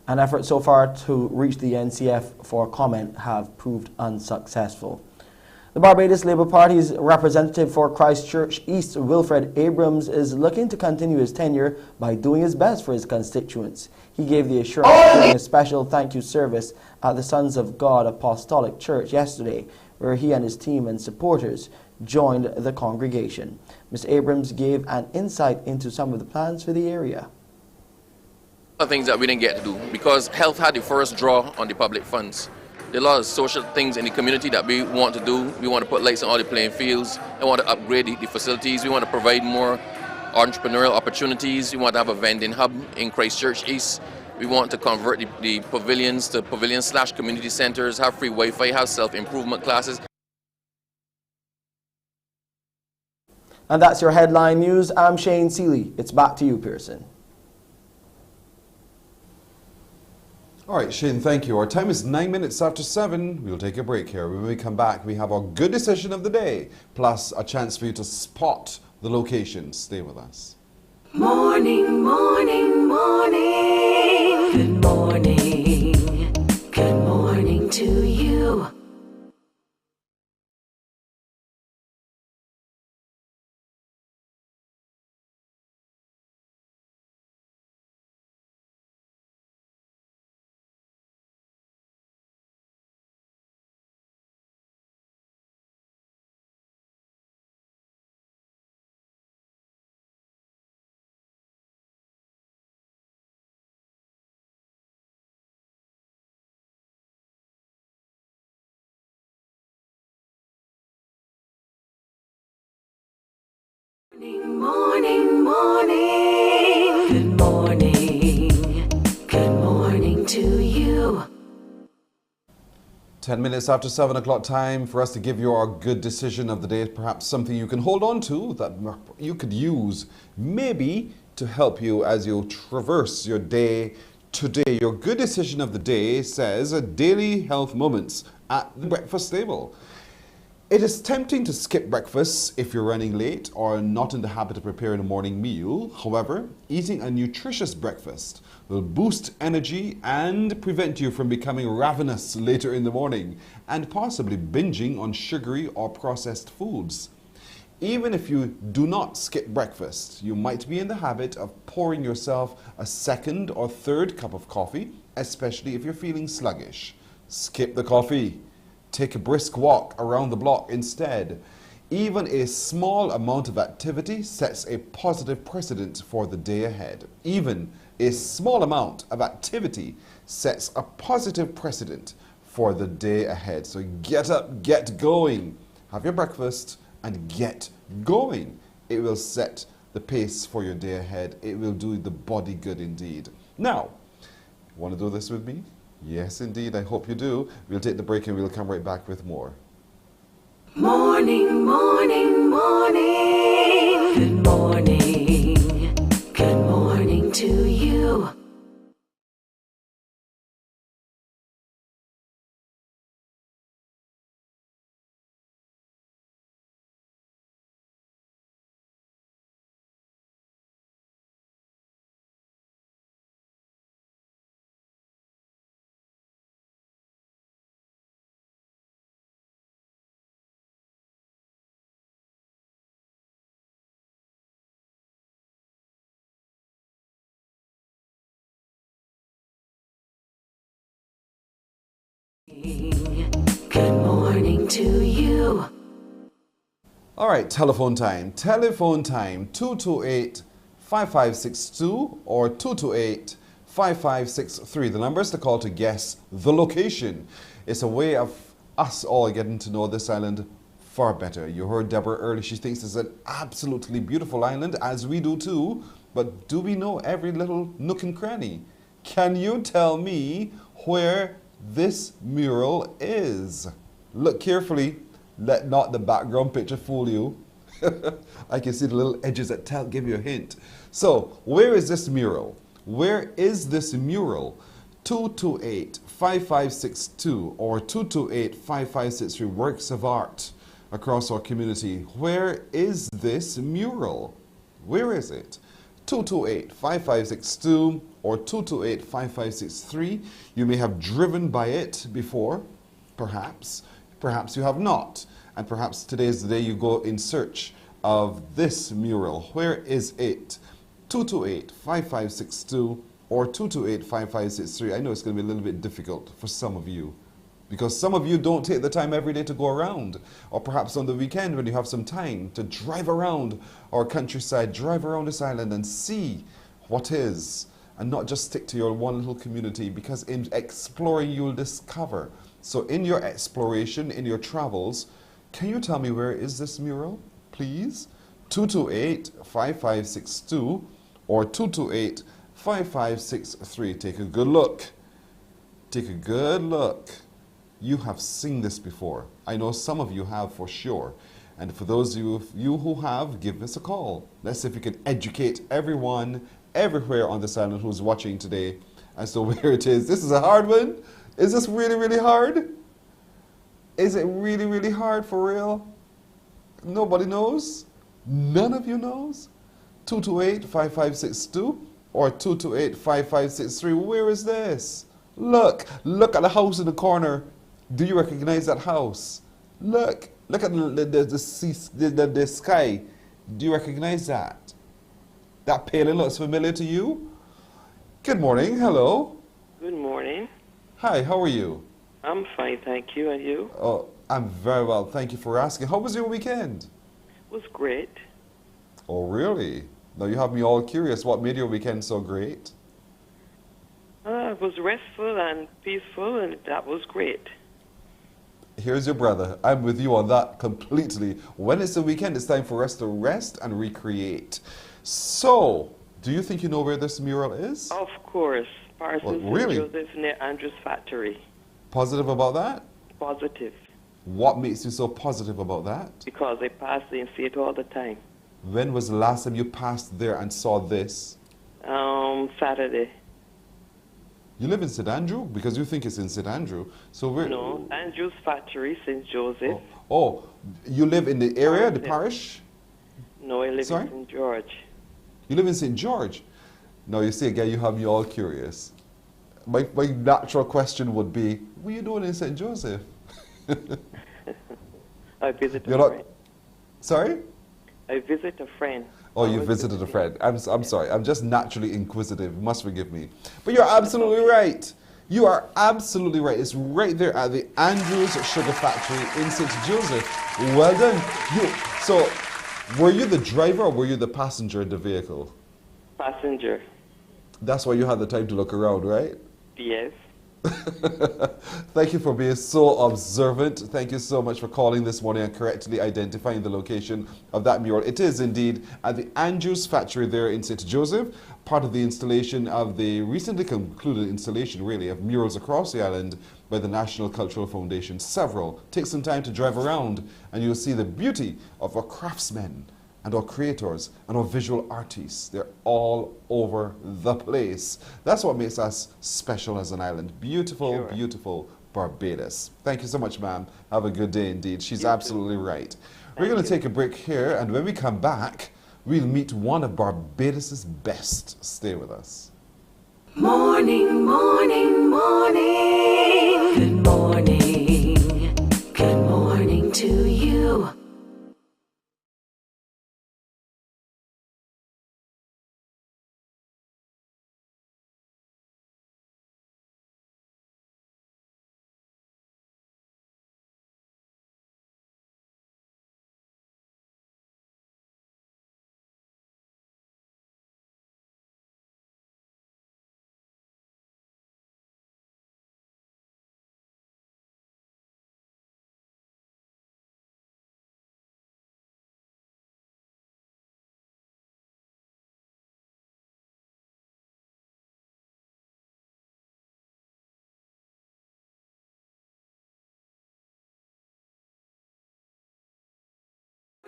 S1: An effort so far to reach the NCF for comment have proved unsuccessful. The Barbados Labour Party's representative for Christchurch East, Wilfred Abrams, is looking to continue his tenure by doing his best for his constituents. He gave the assurance during a special thank you service at the Sons of God Apostolic Church yesterday, where he and his team and supporters joined the congregation. Ms. Abrams gave an insight into some of the plans for the area.
S11: Things that we didn't get to do because health had the first draw on the public funds. There are a lot of social things in the community that we want to do. We want to put lights on all the playing fields. We want to upgrade the facilities. We want to provide more entrepreneurial opportunities. We want to have a vending hub in Christchurch East. We want to convert the pavilions to pavilion/community centers, have free Wi-Fi, have self-improvement classes.
S1: And that's your headline news. I'm Shane Seeley. It's back to you, Pearson.
S8: All right, Shane, thank you. Our time is 9 minutes after 7. We'll take a break here. When we come back, we have our good decision of the day, plus a chance for you to spot the location. Stay with us.
S14: Morning, morning, morning. Good morning. Good morning to you. Morning, morning. Good morning. Good morning to you.
S8: 10 minutes after 7 o'clock, time for us to give you our good decision of the day. Perhaps something you can hold on to that you could use maybe to help you as you traverse your day today. Your good decision of the day says daily health moments at the breakfast table. It is tempting to skip breakfast if you're running late or not in the habit of preparing a morning meal. However, eating a nutritious breakfast will boost energy and prevent you from becoming ravenous later in the morning and possibly binging on sugary or processed foods. Even if you do not skip breakfast, you might be in the habit of pouring yourself a second or third cup of coffee, especially if you're feeling sluggish. Skip the coffee. Take a brisk walk around the block instead. Even a small amount of activity sets a positive precedent for the day ahead. Even a small amount of activity sets a positive precedent for the day ahead. So get up, get going. Have your breakfast and get going. It will set the pace for your day ahead. It will do the body good indeed. Now, want to do this with me? Yes, indeed. I hope you do. We'll take the break and we'll come right back with more.
S14: Morning, morning, morning. Good morning to you.
S8: All right, telephone time. Telephone time 228-5562 or 228-5563. The numbers to call to guess the location. It's a way of us all getting to know this island far better. You heard Deborah earlier. She thinks it's an absolutely beautiful island, as we do too. But do we know every little nook and cranny? Can you tell me where this mural is? Look carefully. Let not the background picture fool you. I can see the little edges that give you a hint. So, where is this mural? Where is this mural? 228-5562 or 228-5563 works of art across our community. Where is this mural? Where is it? 228-5562 or 228-5563. You may have driven by it before, perhaps. Perhaps you have not. And perhaps today is the day you go in search of this mural. Where is it? 228-5562 or 228-5563. I know it's going to be a little bit difficult for some of you, because some of you don't take the time every day to go around, or perhaps on the weekend when you have some time to drive around our countryside, drive around this island and see what is, and not just stick to your one little community, because in exploring you'll discover. So in your exploration, in your travels, can you tell me where is this mural, please? 228-5562 or 228-5563. Take a good look. Take a good look. You have seen this before. I know some of you have for sure. And for those of you who have, give us a call. Let's see if we can educate everyone, everywhere on this island who's watching today as to where it is. This is a hard one. Is this really, really hard? Is it really, really hard for real? Nobody knows? None of you knows? 228-5562 or 228-5563. Where is this? Look at the house in the corner. Do you recognize that house? Look at the sky. Do you recognize that? That paling looks familiar to you? Good morning, hello.
S18: Good morning.
S8: Hi, how are you?
S18: I'm fine, thank you. And you?
S8: Oh, I'm very well, thank you for asking. How was your weekend?
S18: It was great.
S8: Oh, really? Now you have me all curious. What made your weekend so great?
S18: It was restful and peaceful, and that was great.
S8: Here's your brother. I'm with you on that completely. When it's the weekend, it's time for us to rest and recreate. So, do you think you know where this mural is?
S18: Of course. Parsons
S8: really?
S18: and Joseph near Andrew's factory.
S8: Positive about that?
S18: Positive.
S8: What makes you so positive about that?
S18: Because I pass there and see it all the time.
S8: When was the last time you passed there and saw this?
S18: Saturday.
S8: You live in St. Andrew? Because you think it's in St. Andrew. So where?
S18: No, Andrew's factory, St. Joseph.
S8: Oh, you live in the area, the parish?
S18: No, I live
S8: Sorry?
S18: in St. George.
S8: You live in St. George? Now you see again, you have me all curious. My natural question would be, what are you doing in St. Joseph?
S18: I visited
S8: You're
S18: a
S8: not,
S18: friend.
S8: sorry?
S18: I visit a friend.
S8: Oh, you visited a friend. I'm sorry. I'm just naturally inquisitive. You must forgive me. But you're absolutely right. You are absolutely right. It's right there at the Andrews Sugar Factory in St. Joseph. Well done. So, were you the driver or were you the passenger in the vehicle?
S18: Passenger.
S8: That's why you had the time to look around, right?
S18: Yes.
S8: Thank you for being so observant. Thank you so much for calling this morning and correctly identifying the location of that mural. It is indeed at the Andrews factory there in St. Joseph, part of the installation of the recently concluded installation, really, of murals across the island by the National Cultural Foundation. Several. Take some time to drive around and you'll see the beauty of our craftsmen and our creators and our visual artists. They're all over the place. That's what makes us special as an island. Beautiful, beautiful Barbados. Thank you so much, ma'am. Have a good day indeed. She's absolutely right. We're going to take a break here, and when we come back, we'll meet one of Barbados's best. Stay with us.
S14: Morning, morning, morning. Good morning. Good morning to you.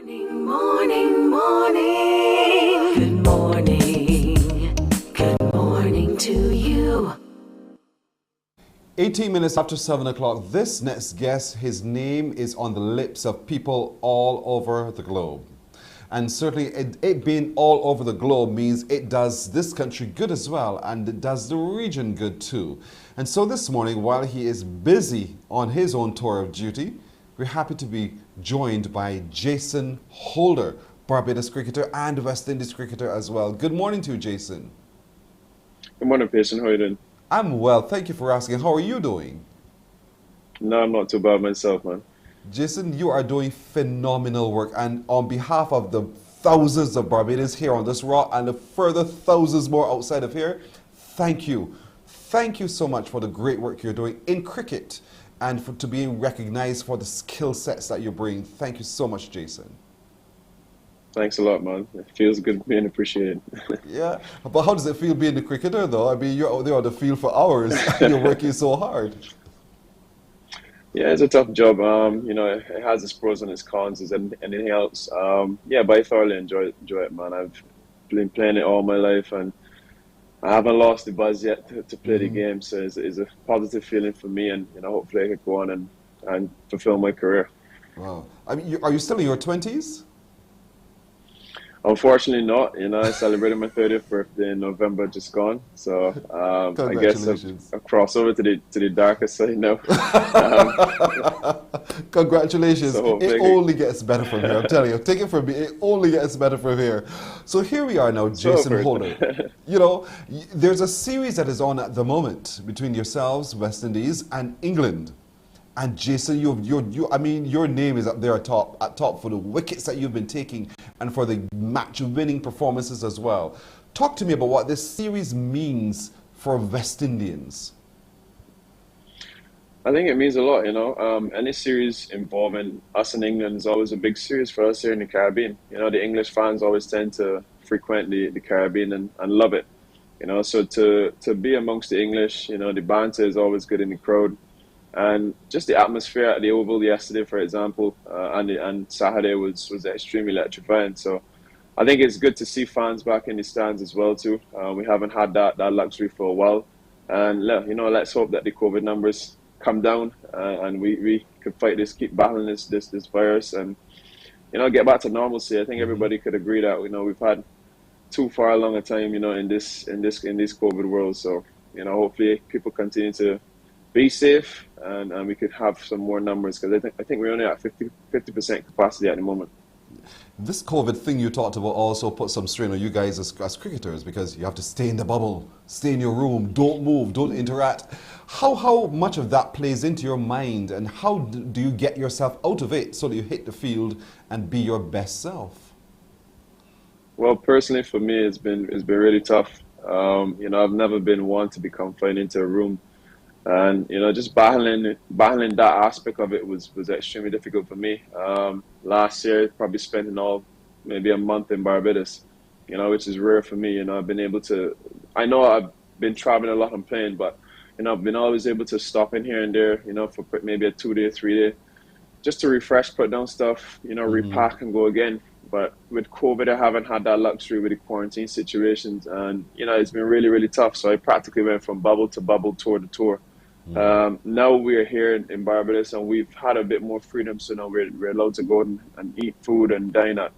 S14: Morning, morning. Good morning. Good morning to you.
S8: 18 minutes after 7 o'clock, this next guest, his name is on the lips of people all over the globe. And certainly it being all over the globe means it does this country good as well, and it does the region good too. And so this morning, while he is busy on his own tour of duty, we're happy to be joined by Jason Holder, Barbados cricketer and West Indies cricketer as well. Good morning to you, Jason.
S19: Good morning, Pearson. How are you doing?
S8: I'm well, thank you for asking. How are you doing?
S19: No, I'm not too bad myself, man.
S8: Jason, you are doing phenomenal work, and on behalf of the thousands of Barbadians here on this rock and the further thousands more outside of here, thank you. Thank you so much for the great work you're doing in cricket and to being recognized for the skill sets that you bring. Thank you so much, Jason.
S19: Thanks a lot, man. It feels good being appreciated.
S8: Yeah, but how does it feel being a cricketer, though? I mean, you're out there on the field for hours. You're working so hard.
S19: Yeah, it's a tough job. You know, it has its pros and its cons as anything else. Yeah, but I thoroughly enjoy it, man. I've been playing it all my life, and I haven't lost the buzz yet to play the game. So it's a positive feeling for me, and you know, hopefully I can go on and fulfill my career.
S8: Wow. I mean, are you still in your 20s?
S19: Unfortunately not. You know, I celebrated my 30th birthday in November, just gone. So I guess I've crossed over to the darker side now.
S8: Congratulations. So it only gets better from here. I'm telling you. Take it from me. It only gets better from here. So here we are now, Jason Holder. You know, there's a series that is on at the moment between yourselves, West Indies, and England. And Jason, I mean, your name is up there at top for the wickets that you've been taking and for the match-winning performances as well. Talk to me about what this series means for West Indians.
S19: I think it means a lot, you know. Any series involving us in England is always a big series for us here in the Caribbean. You know, the English fans always tend to frequent the Caribbean and love it. You know, so to be amongst the English, you know, the banter is always good in the crowd. And just the atmosphere at the Oval yesterday, for example, and Saturday was extremely electrifying. So I think it's good to see fans back in the stands as well too. We haven't had that luxury for a while, and you know, let's hope that the COVID numbers come down and we can fight this, keep battling this virus, and you know, get back to normalcy. I think everybody could agree that, you know, we've had too far along a time, you know, in this COVID world. So you know, hopefully people continue to be safe, and we could have some more numbers, because I think we're only at 50% capacity at the moment.
S8: This COVID thing you talked about also put some strain on you guys as cricketers, because you have to stay in the bubble, stay in your room, don't move, don't interact. How much of that plays into your mind, and how do you get yourself out of it so that you hit the field and be your best self?
S19: Well, personally for me, it's been really tough. You know, I've never been one to be confined into a room. And, you know, just battling that aspect of it was extremely difficult for me. Last year, probably spent maybe a month in Barbados, you know, which is rare for me. You know, I've been able to, I know I've been traveling a lot and playing, but, you know, I've been always able to stop in here and there, you know, for maybe a 2-day, 3-day, just to refresh, put down stuff, you know, repack and go again. But with COVID, I haven't had that luxury with the quarantine situations. And, you know, it's been really, really tough. So I practically went from bubble to bubble, tour to tour. Now we're here in Barbados, and we've had a bit more freedom, so now we're allowed to go and eat food and dine at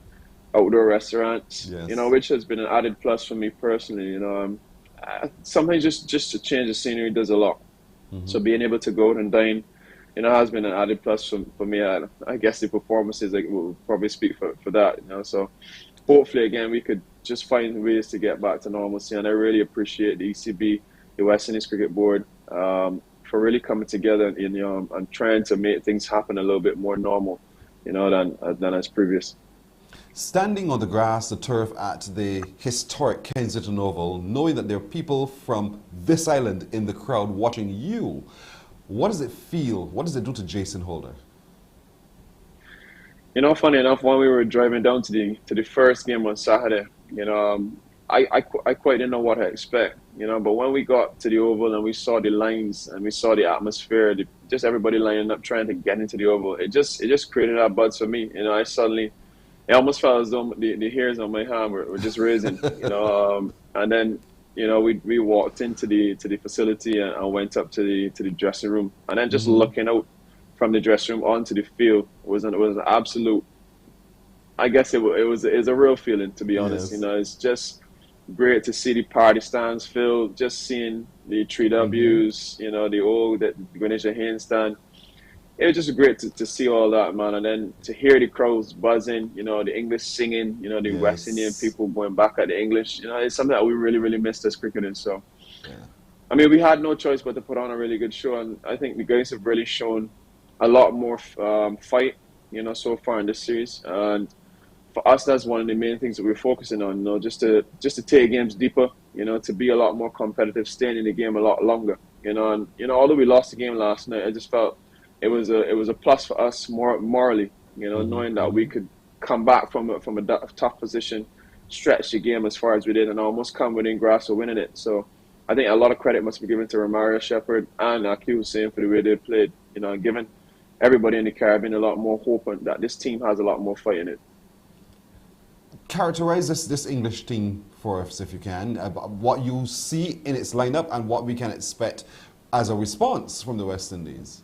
S19: outdoor restaurants, you know, which has been an added plus for me personally. You know, sometimes just to change the scenery does a lot. So being able to go out and dine, you know, has been an added plus for me. I guess the performances will probably speak for that, you know. So hopefully again we could just find ways to get back to normalcy, and I really appreciate the ECB, the West Indies Cricket Board, for really coming together and trying to make things happen a little bit more normal, you know, than as previous.
S8: Standing on the grass, the turf at the historic Kensington Oval, knowing that there are people from this island in the crowd watching you, what does it feel? What does it do to Jason Holder?
S19: You know, funny enough, when we were driving down to the first game on Saturday, you know, I quite didn't know what to expect, you know, but when we got to the Oval and we saw the lines and we saw the atmosphere, just everybody lining up trying to get into the Oval, it just created that buzz for me. You know, I suddenly, it almost felt as though the hairs on my hand were just raising, and then, we walked into the facility and went up to the dressing room, and then just looking out from the dressing room onto the field was an absolute. I guess it was a real feeling, to be honest.
S8: Yes.
S19: It's just great to see the party stands filled, just seeing the 3Ws, the old the Ganesha handstand. It was just great to see all that, man. And then to hear the crowds buzzing, the English singing, the West Indian people going back at the English, it's something that we really, really missed as cricketers. So, I mean, we had no choice but to put on a really good show. And I think the guys have really shown a lot more fight, so far in this series. And for us, that's one of the main things that we're focusing on, just to take games deeper, to be a lot more competitive, staying in the game a lot longer, and although we lost the game last night, I just felt it was a plus for us morally, knowing that we could come back from a tough position, stretch the game as far as we did, and almost come within grasp of winning it. So I think a lot of credit must be given to Romario Shepherd and Aki Hussain for the way they played, giving everybody in the Caribbean a lot more hope and that this team has a lot more fight in it.
S8: Characterize this English team for us, if you can, what you see in its lineup and what we can expect as a response from the West Indies.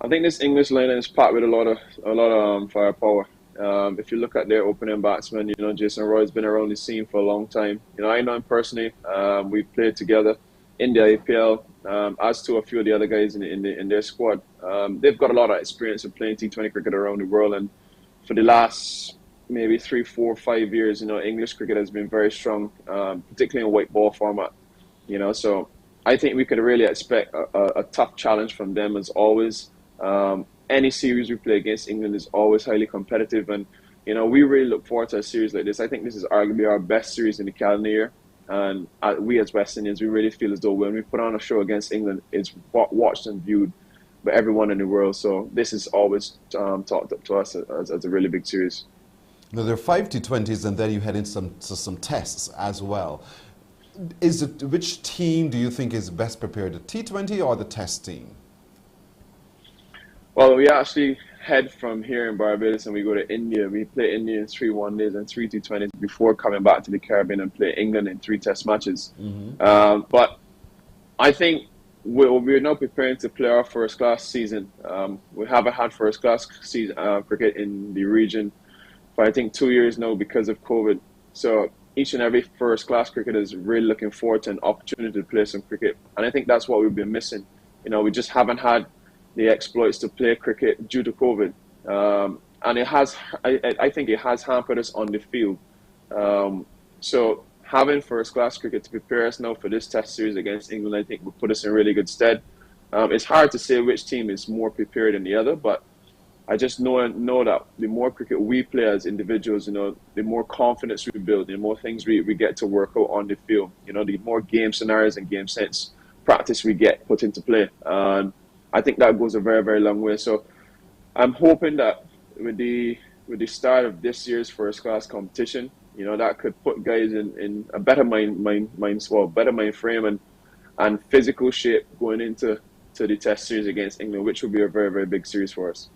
S19: I think this English lineup is packed with a lot of firepower. If you look at their opening batsmen, Jason Roy's been around the scene for a long time. I know him personally. We've played together in the IPL, as to a few of the other guys in their squad. They've got a lot of experience of playing T20 cricket around the world, and for the last maybe 3, 4, 5 years, English cricket has been very strong, particularly in white ball format. So I think we could really expect a tough challenge from them as always. Any series we play against England is always highly competitive, and we really look forward to a series like this. I think this is arguably our best series in the calendar year, and we as West Indians, we really feel as though when we put on a show against England, it's watched and viewed by everyone in the world. So this is always talked up to us as a really big series.
S8: Now, there are 5 T20s, and then you head into some tests as well. Which team do you think is best prepared, the T20 or the test team?
S19: Well, we actually head from here in Barbados and we go to India. We play India in 3 one-days and 3 T20s before coming back to the Caribbean and play England in 3 test matches. But I think we're now preparing to play our first-class season. We haven't had first-class season cricket in the region for I think 2 years now because of COVID. So each and every first-class cricketer is really looking forward to an opportunity to play some cricket. And I think that's what we've been missing. We just haven't had the exploits to play cricket due to COVID. And it has, I think it has hampered us on the field. So having first-class cricket to prepare us now for this test series against England, I think will put us in really good stead. It's hard to say which team is more prepared than the other, but I just know that the more cricket we play as individuals, the more confidence we build, the more things we get to work out on the field. The more game scenarios and game sense practice we get put into play. And I think that goes a very, very long way. So I'm hoping that with the start of this year's first class competition, that could put guys in a better better mind frame and physical shape going into the test series against England, which will be a very, very big series for us.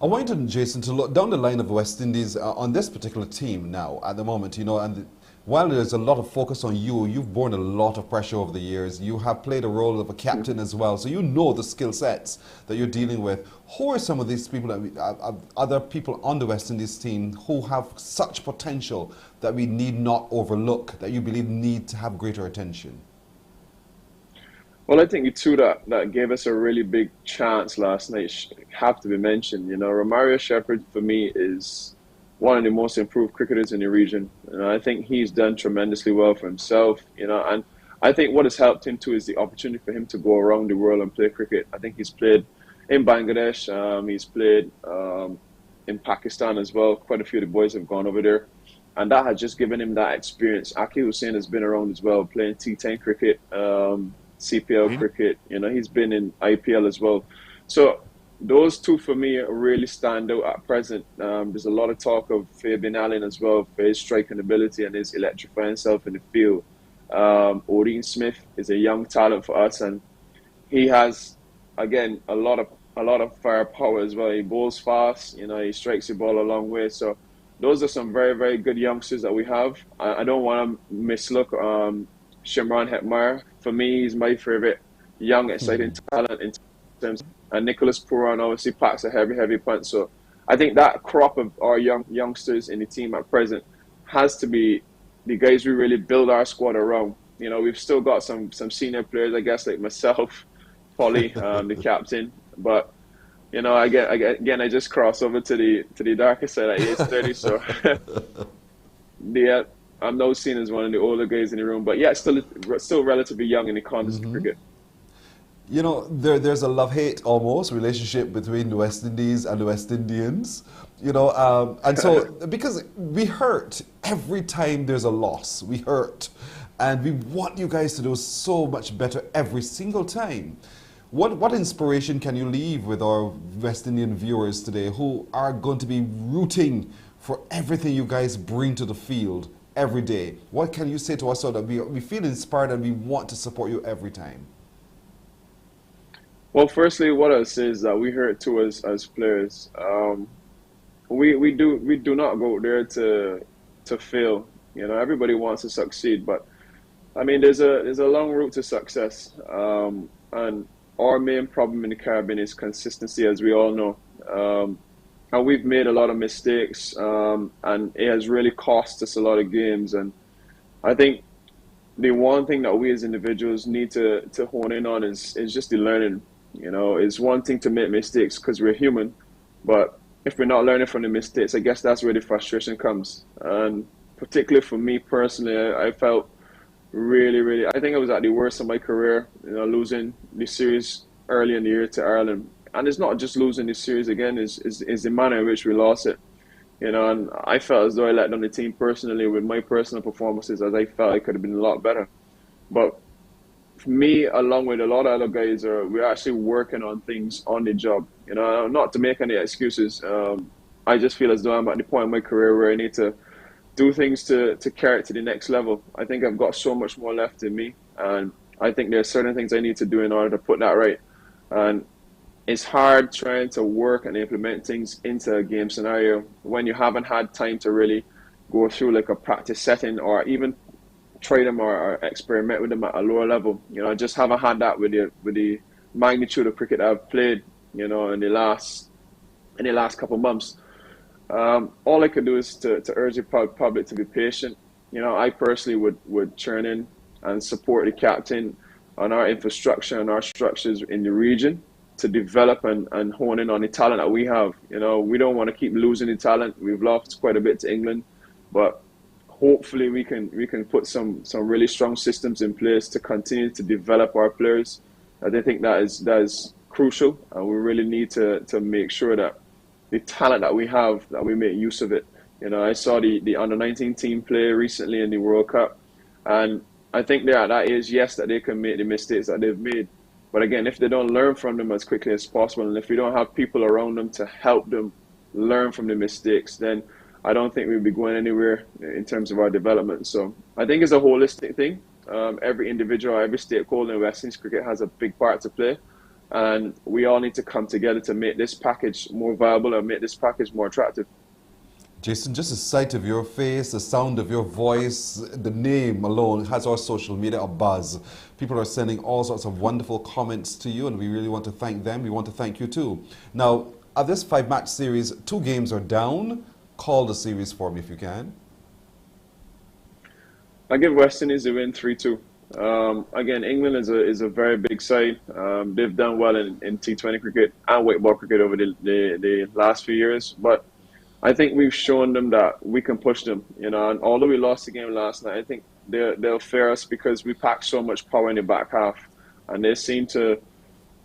S8: I wanted Jason to look down the line of West Indies on this particular team now at the moment, and while there's a lot of focus on you, you've borne a lot of pressure over the years. You have played a role of a captain as well, so you know the skill sets that you're dealing with. Who are some of these people, other people on the West Indies team who have such potential that we need not overlook, that you believe need to have greater attention?
S19: Well, I think the two that gave us a really big chance last night have to be mentioned. Romario Shepherd, for me, is one of the most improved cricketers in the region. And I think he's done tremendously well for himself, and I think what has helped him too is the opportunity for him to go around the world and play cricket. I think he's played in Bangladesh, he's played in Pakistan as well. Quite a few of the boys have gone over there. And that has just given him that experience. Aki Hussain has been around as well, playing T10 cricket, CPL cricket. He's been in IPL as well. So those two for me really stand out at present. There's a lot of talk of Fabian Allen as well for his striking ability and his electrifying self in the field. Oreen Smith is a young talent for us, and he has, again, a lot a lot of firepower as well. He bowls fast, you know, he strikes the ball a long way. So those are some very, very good youngsters that we have. I don't want to mislook Shimron Hetmeyer. For me, he's my favorite young, exciting talent in terms. And Nicholas Puran obviously packs a heavy, heavy punch. So I think that crop of our youngsters in the team at present has to be the guys we really build our squad around. You know, we've still got some senior players, I guess, like myself, Polly, the captain. But you know, I just cross over to the darker side at age 30. So I'm now seen as one of the older guys in the room. But yeah, still relatively young in the context of cricket.
S8: You know, there's a love-hate almost relationship between the West Indies and the West Indians. You know, and so because we hurt every time there's a loss, we hurt, and we want you guys to do so much better every single time. What inspiration can you leave with our West Indian viewers today who are going to be rooting for everything you guys bring to the field every day? What can you say to us so that we feel inspired and we want to support you every time?
S19: Well, firstly, what I'll say is that we hurt too as players. We do not go there to fail. You know, everybody wants to succeed, but I mean, there's a long route to success, and our main problem in the Caribbean is consistency, as we all know. And we've made a lot of mistakes, and it has really cost us a lot of games. And I think the one thing that we as individuals need to hone in on is just the learning. You know, it's one thing to make mistakes because we're human, but if we're not learning from the mistakes, I guess that's where the frustration comes. And particularly for me personally, I felt really, I think I was at the worst of my career, you know, losing the series early in the year to Ireland. And it's not just losing the series again, is the manner in which we lost it. You know, and I felt as though I let down the team personally with my personal performances, as I felt I could have been a lot better. But for me, along with a lot of other guys, we're actually working on things on the job. You know, not to make any excuses. I just feel as though I'm at the point in my career where I need to do things to carry it to the next level. I think I've got so much more left in me, and I think there are certain things I need to do in order to put that right. And it's hard trying to work and implement things into a game scenario when you haven't had time to really go through like a practice setting or even try them or experiment with them at a lower level. You know, I just haven't had that with the magnitude of cricket I've played, you know, in the last couple of months. All I could do is to urge the public to be patient. You know, I personally would churn in and support the captain on our infrastructure and our structures in the region to develop and hone in on the talent that we have. You know, we don't want to keep losing the talent. We've lost quite a bit to England, but hopefully we can put some really strong systems in place to continue to develop our players. I think that is crucial, and we really need to make sure that the talent that we have, that we make use of it. You know, I saw the under-19 team play recently in the World Cup, and I think they're at that age, yes, that they can make the mistakes that they've made. But again, if they don't learn from them as quickly as possible, and if we don't have people around them to help them learn from the mistakes, then I don't think we'll be going anywhere in terms of our development. So I think it's a holistic thing. Every individual, every stakeholder in West Indies cricket has a big part to play. And we all need to come together to make this package more viable and make this package more attractive.
S8: Jason, just the sight of your face, the sound of your voice, the name alone has our social media abuzz. People are sending all sorts of wonderful comments to you, and we really want to thank them. We want to thank you too. Now, at this 5-match series, 2 games are down. Call the series for me if you can.
S19: I give West Indies a win 3-2. Again, England is a very big side. They've done well in T20 cricket and white ball cricket over the last few years, but I think we've shown them that we can push them. You know, and although we lost the game last night, I think they'll fare us because we packed so much power in the back half, and they seem to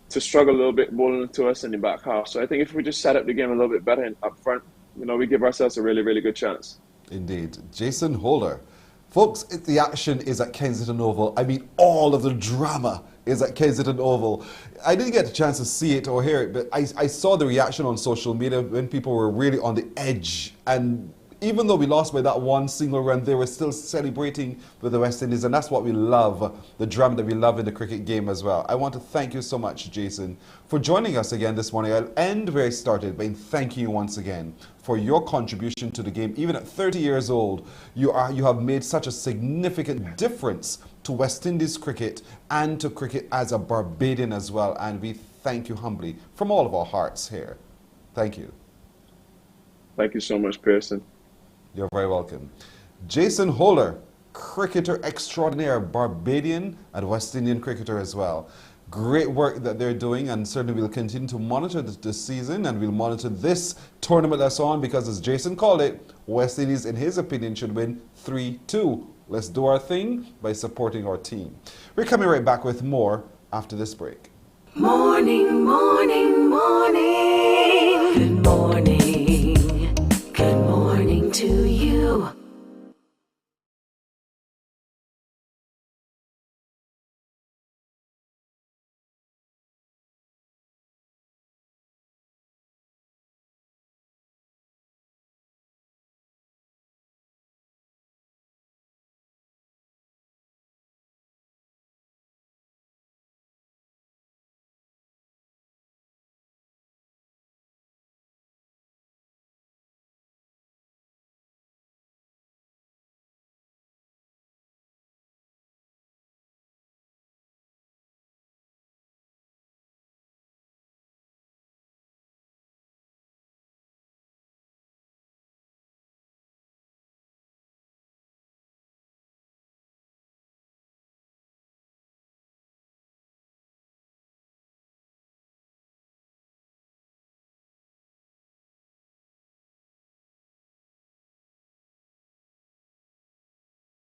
S19: struggle a little bit bowling to us in the back half. So I think if we just set up the game a little bit better up front, you know, we give ourselves a really, really good chance.
S8: Indeed. Jason Holder. Folks, the action is at Kensington Oval. I mean, all of the drama is at Kensington Oval. I didn't get a chance to see it or hear it, but I saw the reaction on social media when people were really on the edge. And even though we lost by that one single run, they were still celebrating with the West Indies, and that's what we love, the drama that we love in the cricket game as well. I want to thank you so much, Jason, for joining us again this morning. I'll end where I started by thanking you once again for your contribution to the game. Even at 30 years old, you have made such a significant difference to West Indies cricket and to cricket as a Barbadian as well, and we thank you humbly from all of our hearts here. Thank you.
S19: Thank you so much, Pearson.
S8: You're very welcome. Jason Holler, cricketer extraordinaire, Barbadian and West Indian cricketer as well. Great work that they're doing, and certainly we'll continue to monitor this season, and we'll monitor this tournament that's on, because as Jason called it, West Indies, in his opinion, should win 3-2. Let's do our thing by supporting our team. We're coming right back with more after this break.
S14: Morning, morning, morning. Good morning. Good morning to you.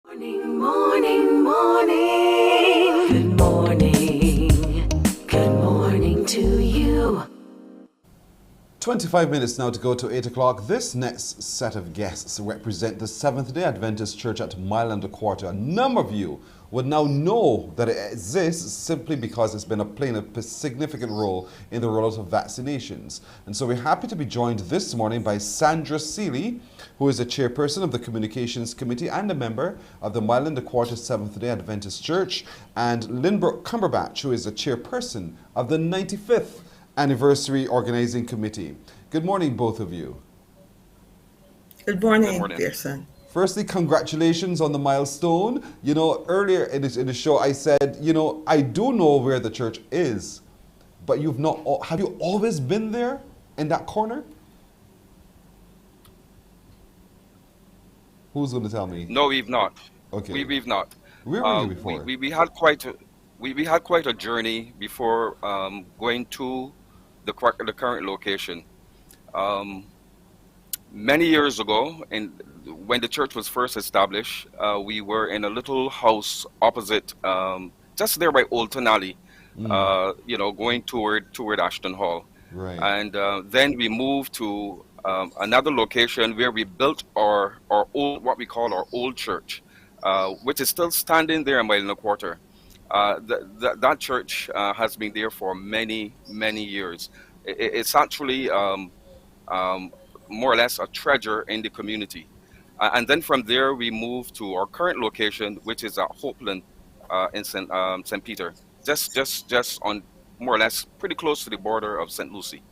S14: Morning, morning, morning. Good morning. Good morning to you.
S8: 25 minutes now to go to 8 o'clock. This next set of guests represent the Seventh-day Adventist Church at Mile and a Quarter. A number of you would now know that it exists simply because it's been playing a significant role in the rollout of vaccinations. And so we're happy to be joined this morning by Sandra Seeley, who is the chairperson of the Communications Committee and a member of the Mile and a Quarter Seventh-day Adventist Church, and Lynbrook Cumberbatch, who is the chairperson of the 95th Anniversary Organizing Committee. Good morning, both of you.
S20: Good morning, Pearson.
S8: Firstly, congratulations on the milestone. You know, earlier in the show, I said, you know, I do know where the church is, but you've not. Have you always been there in that corner? Who's going to tell me?
S21: No, we've not.
S8: Okay.
S21: We've not.
S8: Where were you before?
S21: We had quite a journey before going to the current location. Many years ago, when the church was first established, we were in a little house opposite, just there by Old Tonali, you know, going toward Ashton Hall.
S8: Right.
S21: And then we moved to another location where we built our old, what we call our old church, which is still standing there in Mile and a Quarter. That church has been there for many, many years. It's actually more or less a treasure in the community. And then from there, we moved to our current location, which is at Hopeland in St. Peter, just on more or less pretty close to the border of St. Lucie.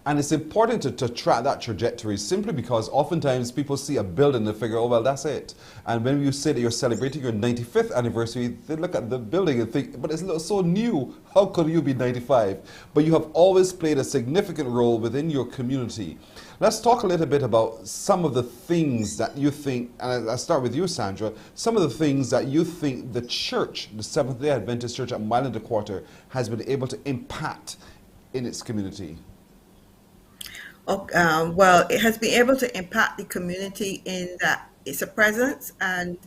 S8: And it's important to track that trajectory simply because oftentimes people see a building and they figure, oh, well, that's it. And when you say that you're celebrating your 95th anniversary, they look at the building and think, but it's so new. How could you be 95? But you have always played a significant role within your community. Let's talk a little bit about some of the things that you think, and I'll start with you, Sandra, some of the things that you think the church, the Seventh-day Adventist Church at Mile and a Quarter, has been able to impact in its community.
S20: Well, it has been able to impact the community in that it's a presence, and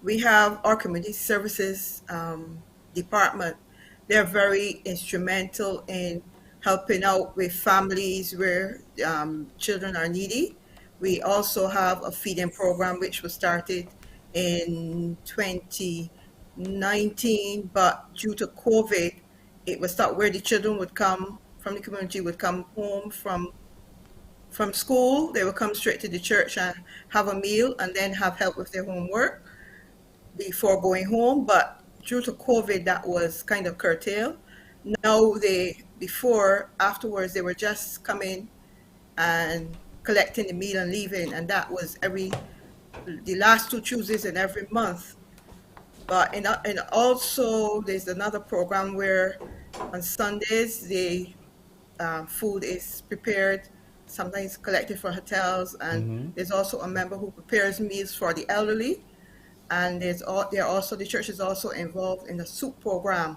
S20: we have our community services department. They're very instrumental in helping out with families where children are needy. We also have a feeding program which was started in 2019, but due to COVID, it was thought where the children would come from the community would come home from from school, they will come straight to the church and have a meal and then have help with their homework before going home. But due to COVID, that was kind of curtailed. Now afterwards, they were just coming and collecting the meal and leaving, and that was the last 2 Tuesdays in every month. But and also there's another program where on Sundays the food is prepared, sometimes collected for hotels, and there's also a member who prepares meals for the elderly. And the church is also involved in the soup program,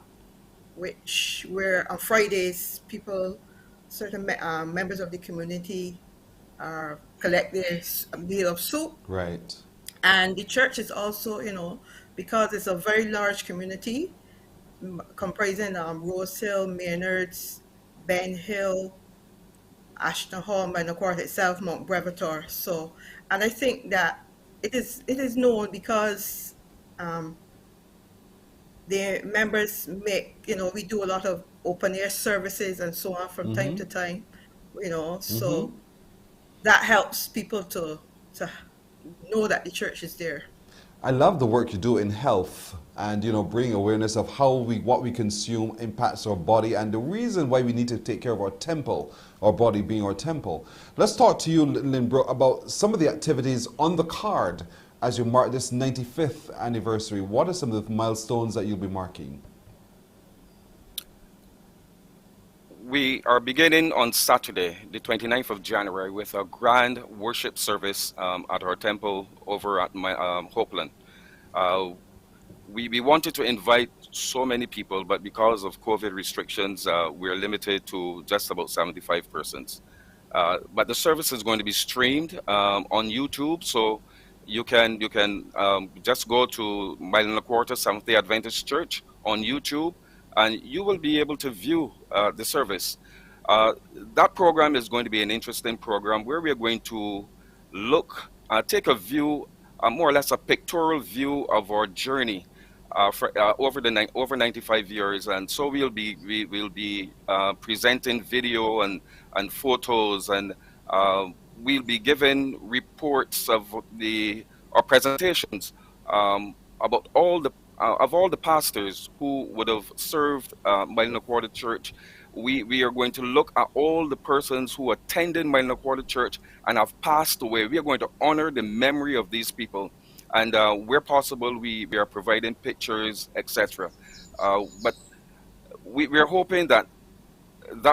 S20: where on Fridays certain members of the community collect a meal of soup.
S8: Right.
S20: And the church is also, because it's a very large community, comprising Rose Hill, Maynards, Ben Hill, Ashton Hall, Minor Court itself, Mount Brevitor. So, and I think that it is known because the members we do a lot of open air services and so on from time to time, so that helps people to know that the church is there.
S8: I love the work you do in health and, bring awareness of what we consume impacts our body and the reason why we need to take care of our temple, our body being our temple. Let's talk to you, Lynbrook, about some of the activities on the card as you mark this 95th anniversary. What are some of the milestones that you'll be marking?
S21: We are beginning on Saturday, the 29th of January, with a grand worship service at our temple over at Hopeland. We wanted to invite so many people, but because of COVID restrictions, we're limited to just about 75 persons. But the service is going to be streamed on YouTube, so you can just go to Mile and a Quarter Seventh-day Adventist Church on YouTube, and you will be able to view the service. That program is going to be an interesting program where we are going to take a view, more or less a pictorial view of our journey over 95 years, and so we'll be presenting video and photos, and we'll be giving reports of our presentations about all the pastors who would have served Mile and a Quarter Church. We are going to look at all the persons who attended Mile and a Quarter Church and have passed away. We are going to honor the memory of these people. And where possible, we are providing pictures, etc. But we are hoping that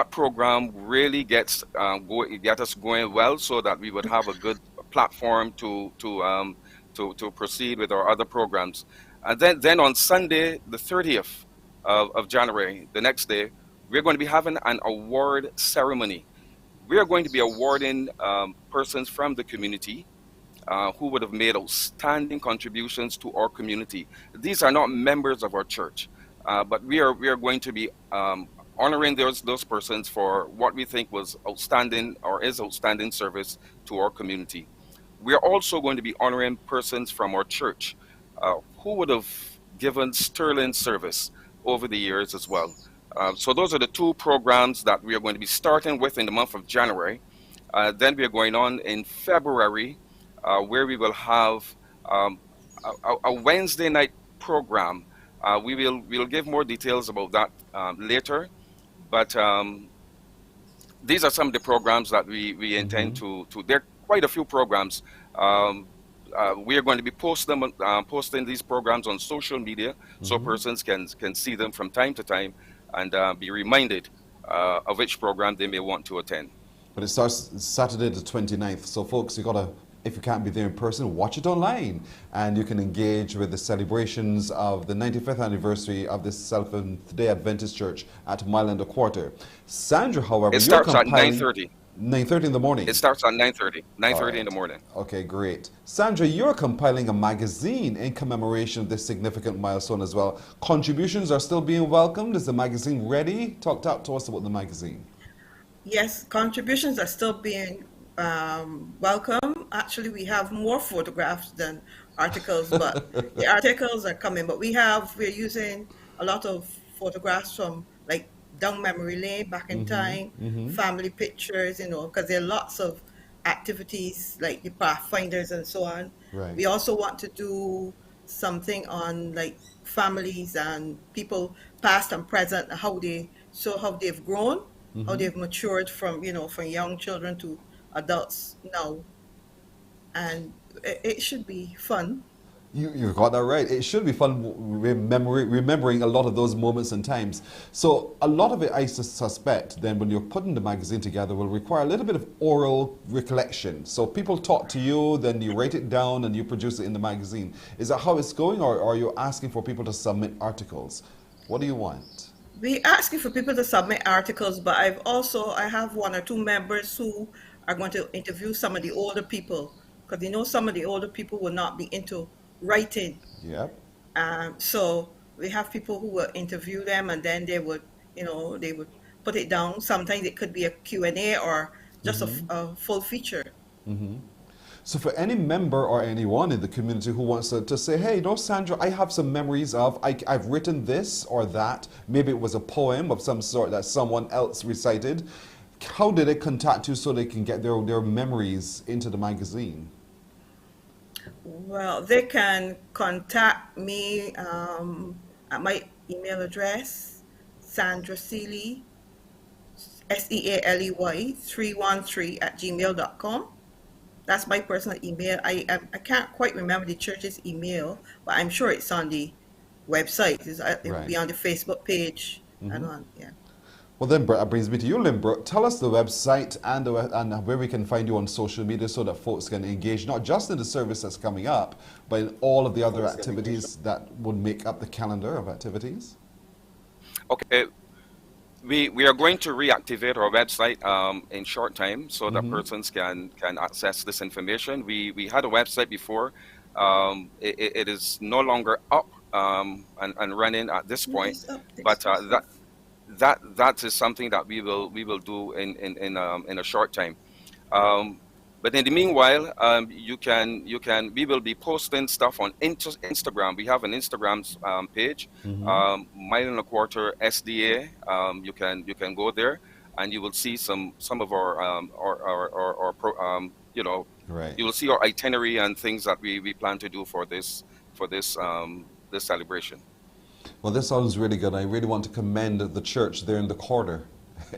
S21: program really get us going well, so that we would have a good platform to proceed with our other programs. And then on Sunday, the 30th of January, the next day, we're going to be having an award ceremony. We are going to be awarding persons from the community who would have made outstanding contributions to our community. These are not members of our church, but we are going to be honoring those persons for what we think was outstanding or is outstanding service to our community. We are also going to be honoring persons from our church who would have given sterling service over the years as well. So those are the two programs that we are going to be starting with in the month of January. Then we are going on in February, where we will have a Wednesday night program. We'll give more details about that later, but these are some of the programs that we intend to. There are quite a few programs. We are going to be posting these programs on social media, so persons can see them from time to time and be reminded of which program they may want to attend.
S8: But it starts Saturday the 29th, so folks, if you can't be there in person, watch it online, and you can engage with the celebrations of the 95th anniversary of the Seventh-day Adventist Church at Mile and a Quarter. Sandra, however,
S21: it starts at 9:30.
S8: 9:30 in the morning?
S21: It starts at 9:30. 9:30
S8: right.
S21: in the morning.
S8: Okay, great. Sandra, you're compiling a magazine in commemoration of this significant milestone as well. Contributions are still being welcomed. Is the magazine ready? Talk to us about the magazine.
S20: Yes, contributions are still being welcome. Actually, we have more photographs than articles, but the articles are coming. But we're using a lot of photographs from down memory lane, back in time, family pictures, because there are lots of activities like the pathfinders and so on.
S8: Right.
S20: We also want to do something on like families and people past and present, how they've grown, how
S8: Mm-hmm.
S20: they've matured from from young children to adults now, and it should be fun.
S8: You got that right. It should be fun remembering a lot of those moments and times. So a lot of it, I suspect, then when you're putting the magazine together, will require a little bit of oral recollection. So people talk to you, then you write it down, and you produce it in the magazine. Is that how it's going, or are you asking for people to submit articles? What do you want?
S20: We asking for people to submit articles, but I have one or two members who are going to interview some of the older people, because some of the older people will not be into writing.
S8: Yep.
S20: So we have people who will interview them, and then they would put it down. Sometimes it could be a Q&A or just
S8: Mm-hmm.
S20: a full feature.
S8: Mm-hmm. So for any member or anyone in the community who wants to say, hey, Sandra, I have some memories of, I've written this or that, maybe it was a poem of some sort that someone else recited, how did they contact you so they can get their memories into the magazine?
S20: Well, they can contact me at my email address, Sandra Seeley, Sealey 313 at gmail.com. That's my personal email. I can't quite remember the church's email, but I'm sure it's on the website. It will be
S8: Right.
S20: on the Facebook page and
S8: Mm-hmm.
S20: on, yeah.
S8: Well, then that brings me to you, Limbrook. Tell us the website and where we can find you on social media so that folks can engage not just in the service that's coming up, but in all of the other activities that would make up the calendar of activities.
S21: Okay, we are going to reactivate our website in short time so that
S8: Mm-hmm.
S21: persons can access this information. We had a website before. It is no longer up and running at this
S20: No,
S21: point,
S20: it's up.
S21: but that is something that we will do in a short time. Um, but in the meanwhile, we will be posting stuff on Instagram. We have an Instagram page,
S8: Mm-hmm.
S21: Mile and a Quarter SDA. You can go there and you will see some of our
S8: Right.
S21: you will see our itinerary and things that we plan to do for this celebration.
S8: Well, this sounds really good. I really want to commend the church there in the corner.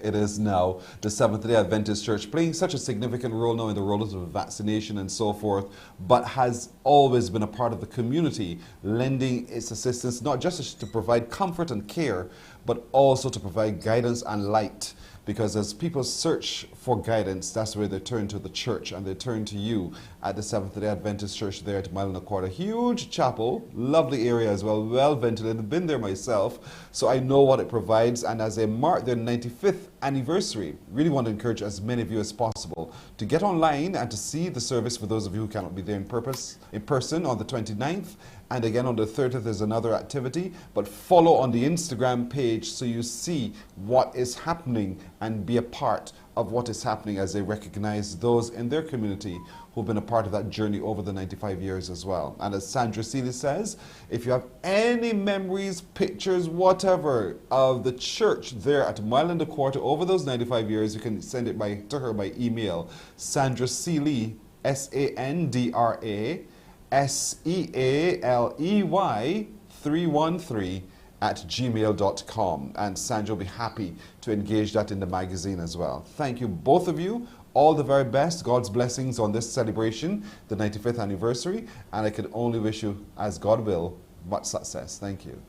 S8: It is now the Seventh-day Adventist Church, playing such a significant role now in the role of vaccination and so forth, but has always been a part of the community, lending its assistance not just to provide comfort and care, but also to provide guidance and light. Because as people search for guidance, that's where they turn to the church, and they turn to you at the Seventh-day Adventist Church there at Mile and a Quarter. Huge chapel, lovely area as well, well ventilated. Been there myself, so I know what it provides. And as they mark their 95th anniversary, really want to encourage as many of you as possible to get online and to see the service for those of you who cannot be there in person on the 29th. And again, on the 30th, there's another activity. But follow on the Instagram page so you see what is happening and be a part of what is happening as they recognize those in their community who've been a part of that journey over the 95 years as well. And as Sandra Seeley says, if you have any memories, pictures, whatever, of the church there at Mile and a Quarter over those 95 years, you can send it to her by email. Sandra Seeley, SANDRA SEALEY 313 at gmail.com, and Sandra will be happy to engage that in the magazine as well. Thank you, both of you. All the very best. God's blessings on this celebration, the 95th anniversary, and I can only wish you, as God will, much success. Thank you.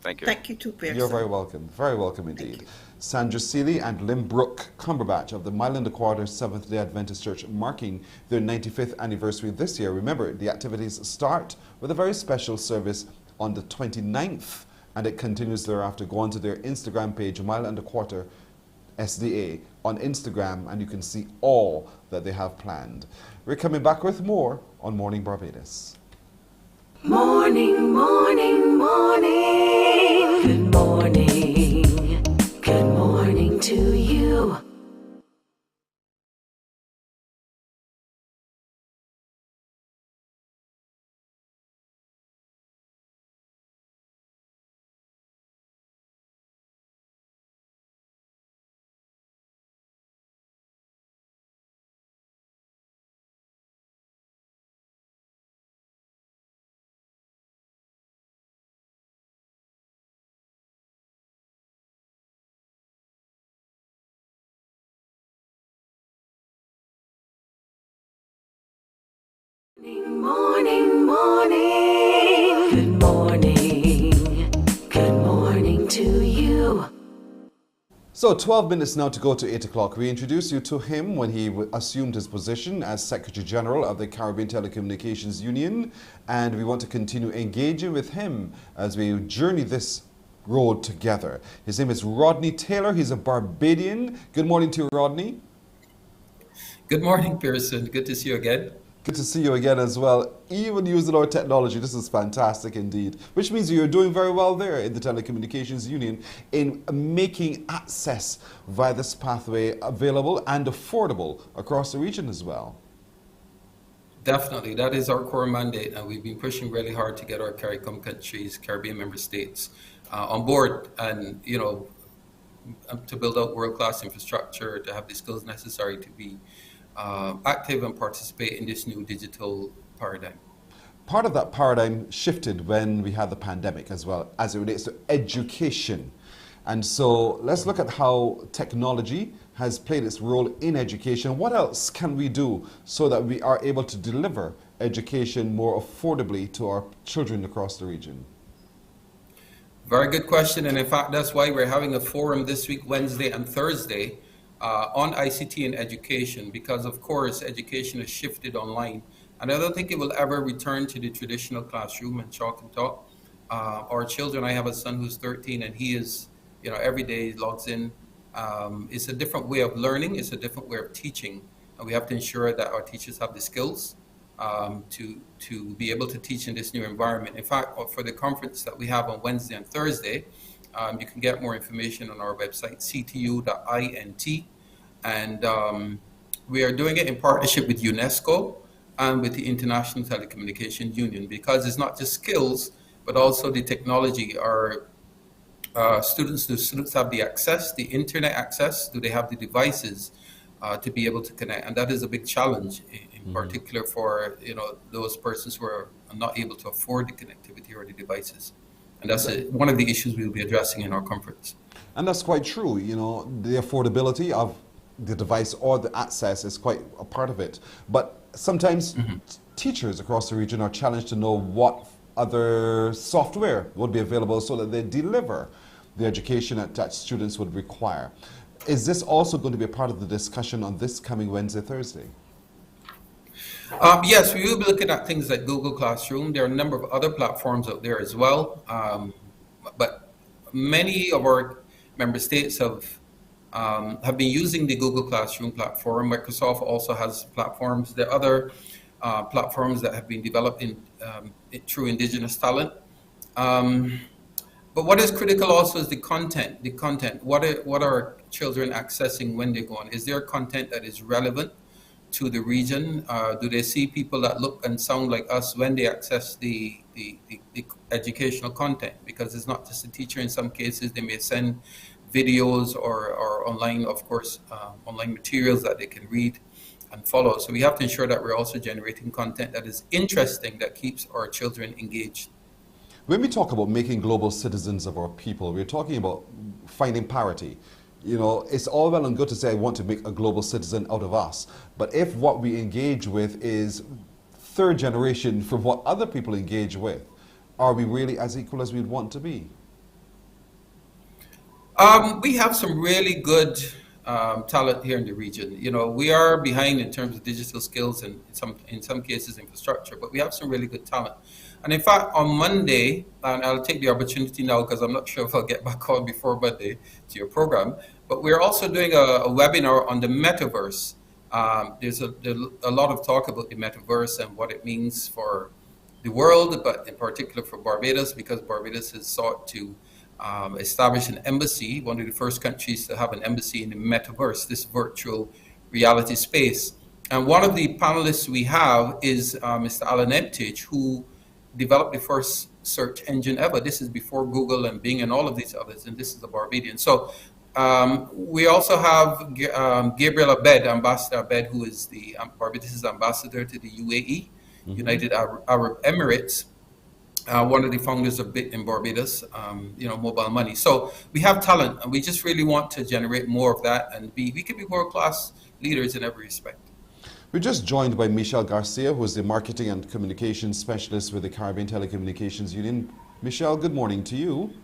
S21: Thank you.
S20: Thank you too, Pearson.
S8: You're very welcome. Very welcome indeed. Sandra Seeley and Limbrook Cumberbatch of the Mile and a Quarter Seventh-day Adventist Church marking their 95th anniversary this year. Remember, the activities start with a very special service on the 29th, and it continues thereafter. Go onto their Instagram page, Mile and a Quarter SDA on Instagram, and you can see all that they have planned. We're coming back with more on Morning Barbados.
S14: Morning, morning, morning. Good morning. Good morning to you. Morning, morning. Good morning. Good morning to you.
S8: So 12 minutes now to go to 8 o'clock. We introduced you to him when he assumed his position as Secretary General of the Caribbean Telecommunications Union, and we want to continue engaging with him as we journey this road together. His name is Rodney Taylor. He's a Barbadian. Good morning to you, Rodney.
S3: Good morning, Pearson. Good to see you again.
S8: Good to see you again as well. Even using our technology, this is fantastic indeed. Which means you're doing very well there in the Telecommunications Union in making access via this pathway available and affordable across the region as well.
S3: Definitely, that is our core mandate, and we've been pushing really hard to get our CARICOM countries, Caribbean member states, on board, and to build out world-class infrastructure, to have the skills necessary to be active and participate in this new digital paradigm.
S8: Part of that paradigm shifted when we had the pandemic as well, as it relates to education. And so let's look at how technology has played its role in education. What else can we do so that we are able to deliver education more affordably to our children across the region?
S3: Very good question. And in fact, that's why we're having a forum this week, Wednesday and Thursday, on ICT and education, because of course education has shifted online, and I don't think it will ever return to the traditional classroom and chalk and talk. Our children, I have a son who's 13, and he is, every day logs in. It's a different way of learning, it's a different way of teaching, and we have to ensure that our teachers have the skills to be able to teach in this new environment. In fact, for the conference that we have on Wednesday and Thursday, you can get more information on our website, ctu.int. And we are doing it in partnership with UNESCO and with the International Telecommunication Union, because it's not just skills, but also the technology. Our students have the access, the internet access? Do they have the devices to be able to connect? And that is a big challenge, in particular for those persons who are not able to afford the connectivity or the devices. And that's one of the issues we'll be addressing in our conference.
S8: And that's quite true. The affordability of the device or the access is quite a part of it. But sometimes teachers across the region are challenged to know what other software would be available so that they deliver the education that students would require. Is this also going to be a part of the discussion on this coming Wednesday, Thursday?
S3: Yes, we will be looking at things like Google Classroom. There are a number of other platforms out there as well. But many of our member states have been using the Google Classroom platform. Microsoft also has platforms. There are other platforms that have been developed through indigenous talent. But what is critical also is the content. What are children accessing when they go on? Is there content that is relevant to the region? Do they see people that look and sound like us when they access the educational content? Because it's not just a teacher. In some cases, they may send videos or online, of course, online materials that they can read and follow. So we have to ensure that we're also generating content that is interesting, that keeps our children engaged.
S8: When we talk about making global citizens of our people, we're talking about finding parity. It's all well and good to say I want to make a global citizen out of us. But if what we engage with is third generation from what other people engage with, are we really as equal as we'd want to be?
S3: We have some really good talent here in the region. We are behind in terms of digital skills and in some cases infrastructure, but we have some really good talent. And in fact, on Monday, and I'll take the opportunity now because I'm not sure if I'll get back on before Monday to your program, but we're also doing a webinar on the metaverse. There's a lot of talk about the metaverse and what it means for the world, but in particular for Barbados, because Barbados has sought to establish an embassy, one of the first countries to have an embassy in the metaverse, this virtual reality space. And one of the panelists we have is Mr. Alan Emptage, who developed the first search engine ever. This is before Google and Bing and all of these others, and this is a Barbadian. So we also have Gabriel Abed, Ambassador Abed, who is the Barbados' ambassador to the UAE, United Arab Emirates, one of the founders of Bit in Barbados, mobile money. So we have talent, and we just really want to generate more of that, and we can be world-class leaders in every respect.
S8: We're just joined by Michelle Garcia, who is the Marketing and Communications Specialist with the Caribbean Telecommunications Union. Michelle, good morning to you.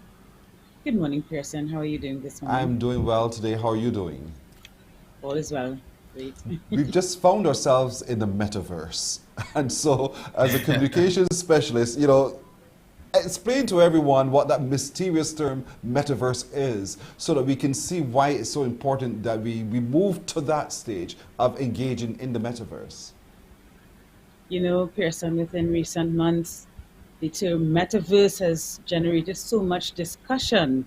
S4: Good morning, Pearson. How are you doing this morning?
S8: I'm doing well today. How are you doing?
S4: All is well. Great.
S8: We've just found ourselves in the metaverse. And so, as a communications specialist, explain to everyone what that mysterious term metaverse is so that we can see why it's so important that we move to that stage of engaging in the metaverse.
S4: Pearson, within recent months, the term metaverse has generated so much discussion,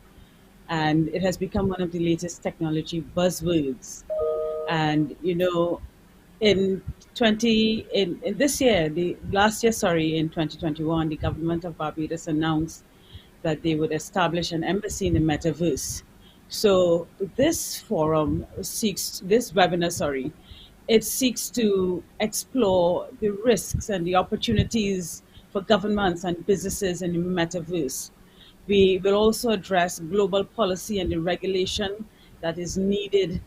S4: and it has become one of the latest technology buzzwords. And in last year, in 2021, the government of Barbados announced that they would establish an embassy in the metaverse. So this webinar, it seeks to explore the risks and the opportunities for governments and businesses in the metaverse. We will also address global policy and the regulation that is needed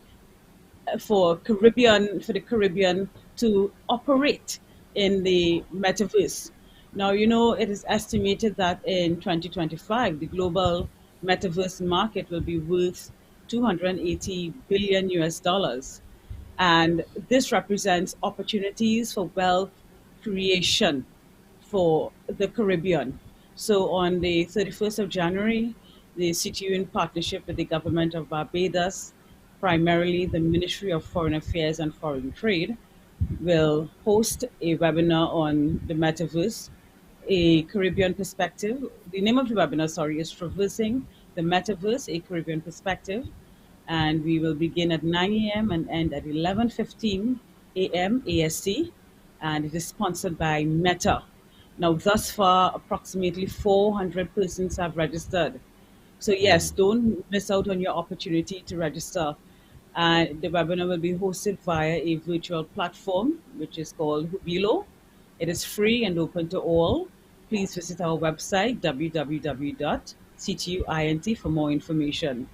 S4: for the Caribbean to operate in the metaverse. Now, it is estimated that in 2025, the global metaverse market will be worth 280 billion US dollars. And this represents opportunities for wealth creation for the Caribbean. So on the 31st of January, the CTU, in partnership with the government of Barbados, primarily the Ministry of Foreign Affairs and Foreign Trade, will host a webinar on the metaverse, a Caribbean perspective. The name of the webinar, is Traversing the Metaverse, a Caribbean Perspective. And we will begin at 9 a.m. and end at 11:15 a.m. AST. And it is sponsored by Meta. Now, thus far, approximately 400 persons have registered. So yes, don't miss out on your opportunity to register. The webinar will be hosted via a virtual platform, which is called Hubilo. It is free and open to all. Please visit our website, www.ctuint, for more information.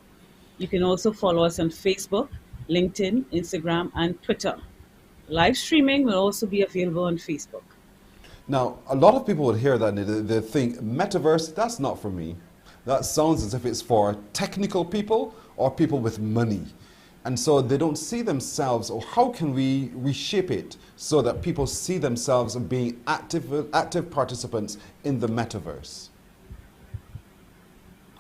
S4: You can also follow us on Facebook, LinkedIn, Instagram, and Twitter. Live streaming will also be available on Facebook.
S8: Now, a lot of people would hear that and they think, metaverse, that's not for me. That sounds as if it's for technical people or people with money. And so they don't see themselves, or how can we reshape it so that people see themselves being active participants in the metaverse?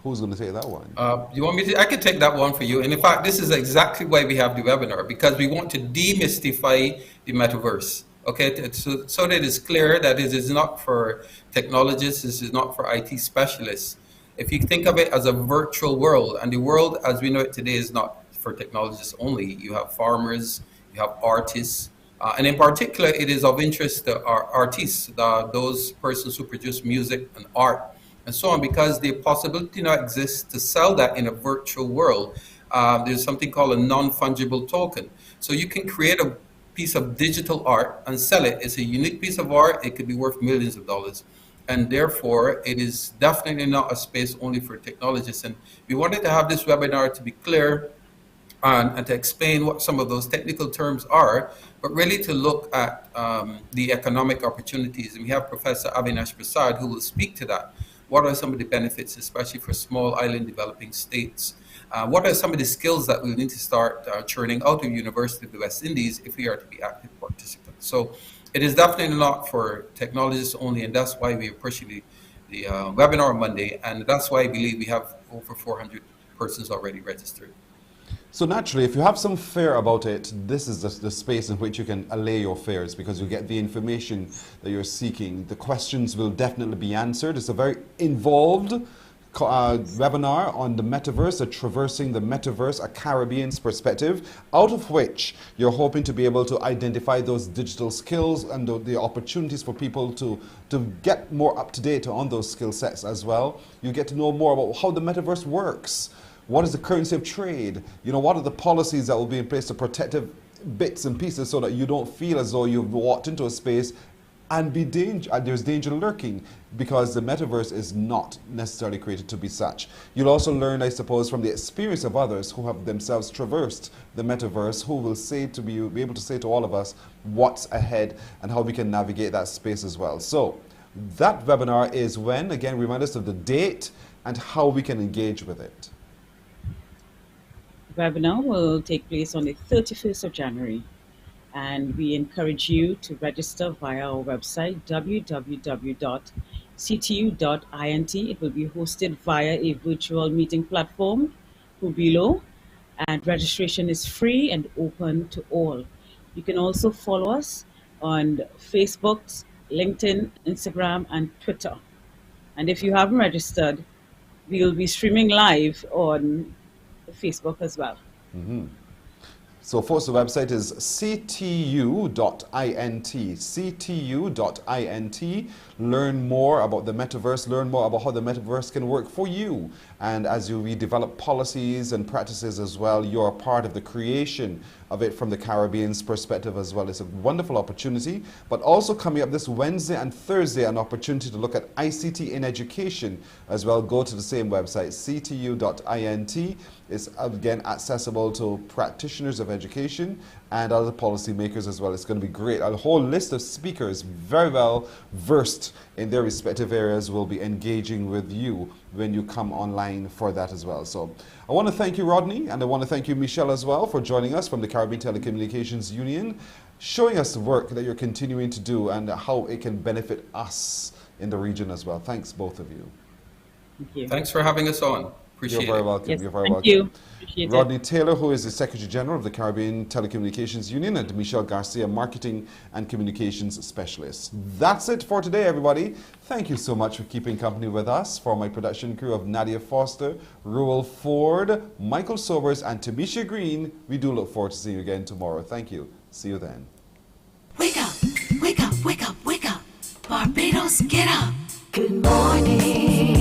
S8: Who's going to take that one?
S3: You want me to? I can take that one for you. And in fact, this is exactly why we have the webinar, because we want to demystify the metaverse. Okay, so that it's clear that it is not for technologists, this is not for IT specialists. If you think of it as a virtual world, and the world as we know it today is not for technologists only. You have farmers, you have artists, and in particular, it is of interest to our artists, those persons who produce music and art, and so on, because the possibility now exists to sell that in a virtual world. There's something called a non-fungible token. So you can create a piece of digital art and sell it. It's a unique piece of art. It could be worth millions of dollars. And therefore, it is definitely not a space only for technologists. And we wanted to have this webinar to be clear and to explain what some of those technical terms are, but really to look at the economic opportunities. And we have Professor Avinash Prasad who will speak to that. What are some of the benefits, especially for small island developing states? What are some of the skills that we'll need to start churning out of University of the West Indies if we are to be active participants? So it is definitely not for technologists only, and that's why we are pushing the webinar on Monday, and that's why I believe we have over 400 persons already registered.
S8: So naturally, if you have some fear about it, this is the space in which you can allay your fears, because you get the information that you're seeking. The questions will definitely be answered. It's a very involved webinar on the metaverse, Traversing the Metaverse, a Caribbean's perspective, out of which you're hoping to be able to identify those digital skills and the opportunities for people to get more up to date on those skill sets as well. You get to know more about how the metaverse works. What is the currency of trade? What are the policies that will be in place to protect bits and pieces so that you don't feel as though you've walked into a space and be there's danger lurking because the metaverse is not necessarily created to be such. You'll also learn, I suppose, from the experience of others who have themselves traversed the metaverse, who will be able to say to all of us what's ahead and how we can navigate that space as well. So that webinar is when? Again, remind us of the date and how we can engage with it.
S4: The webinar will take place on the 31st of January. And we encourage you to register via our website, www.ctu.int. It will be hosted via a virtual meeting platform, Hubilo, and registration is free and open to all. You can also follow us on Facebook, LinkedIn, Instagram, and Twitter. And if you haven't registered, we will be streaming live on Facebook as well.
S8: Mm-hmm. So, folks, the website is ctu.int, ctu.int. Learn more about the metaverse, learn more about how the metaverse can work for you. And as we develop policies and practices as well, you're part of the creation of it from the Caribbean's perspective as well. It's a wonderful opportunity, but also coming up this Wednesday and Thursday, an opportunity to look at ICT in education as well. Go to the same website, ctu.int. It's again accessible to practitioners of education and other policymakers as well. It's going to be great. A whole list of speakers very well versed in their respective areas will be engaging with you when you come online for that as well. So I want to thank you, Rodney, and I want to thank you, Michelle, as well, for joining us from the Caribbean Telecommunications Union, showing us the work that you're continuing to do and how it can benefit us in the region as well. Thanks, both of you.
S4: Thank you.
S3: Thanks for having us on. Appreciate
S8: You're very
S3: it.
S8: welcome.
S4: Yes,
S8: You're very
S4: thank
S8: welcome.
S4: you. Appreciate
S8: Rodney
S4: it.
S8: Taylor, who is the Secretary General of the Caribbean Telecommunications Union, and Michelle Garcia, Marketing and Communications Specialist. That's it for today, everybody. Thank you so much for keeping company with us. For my production crew of Nadia Foster, Ruel Ford, Michael Sobers, and Tamisha Green, we do look forward to seeing you again tomorrow. Thank you. See you then.
S14: Wake up, wake up, wake up, wake up. Barbados, get up. Good morning.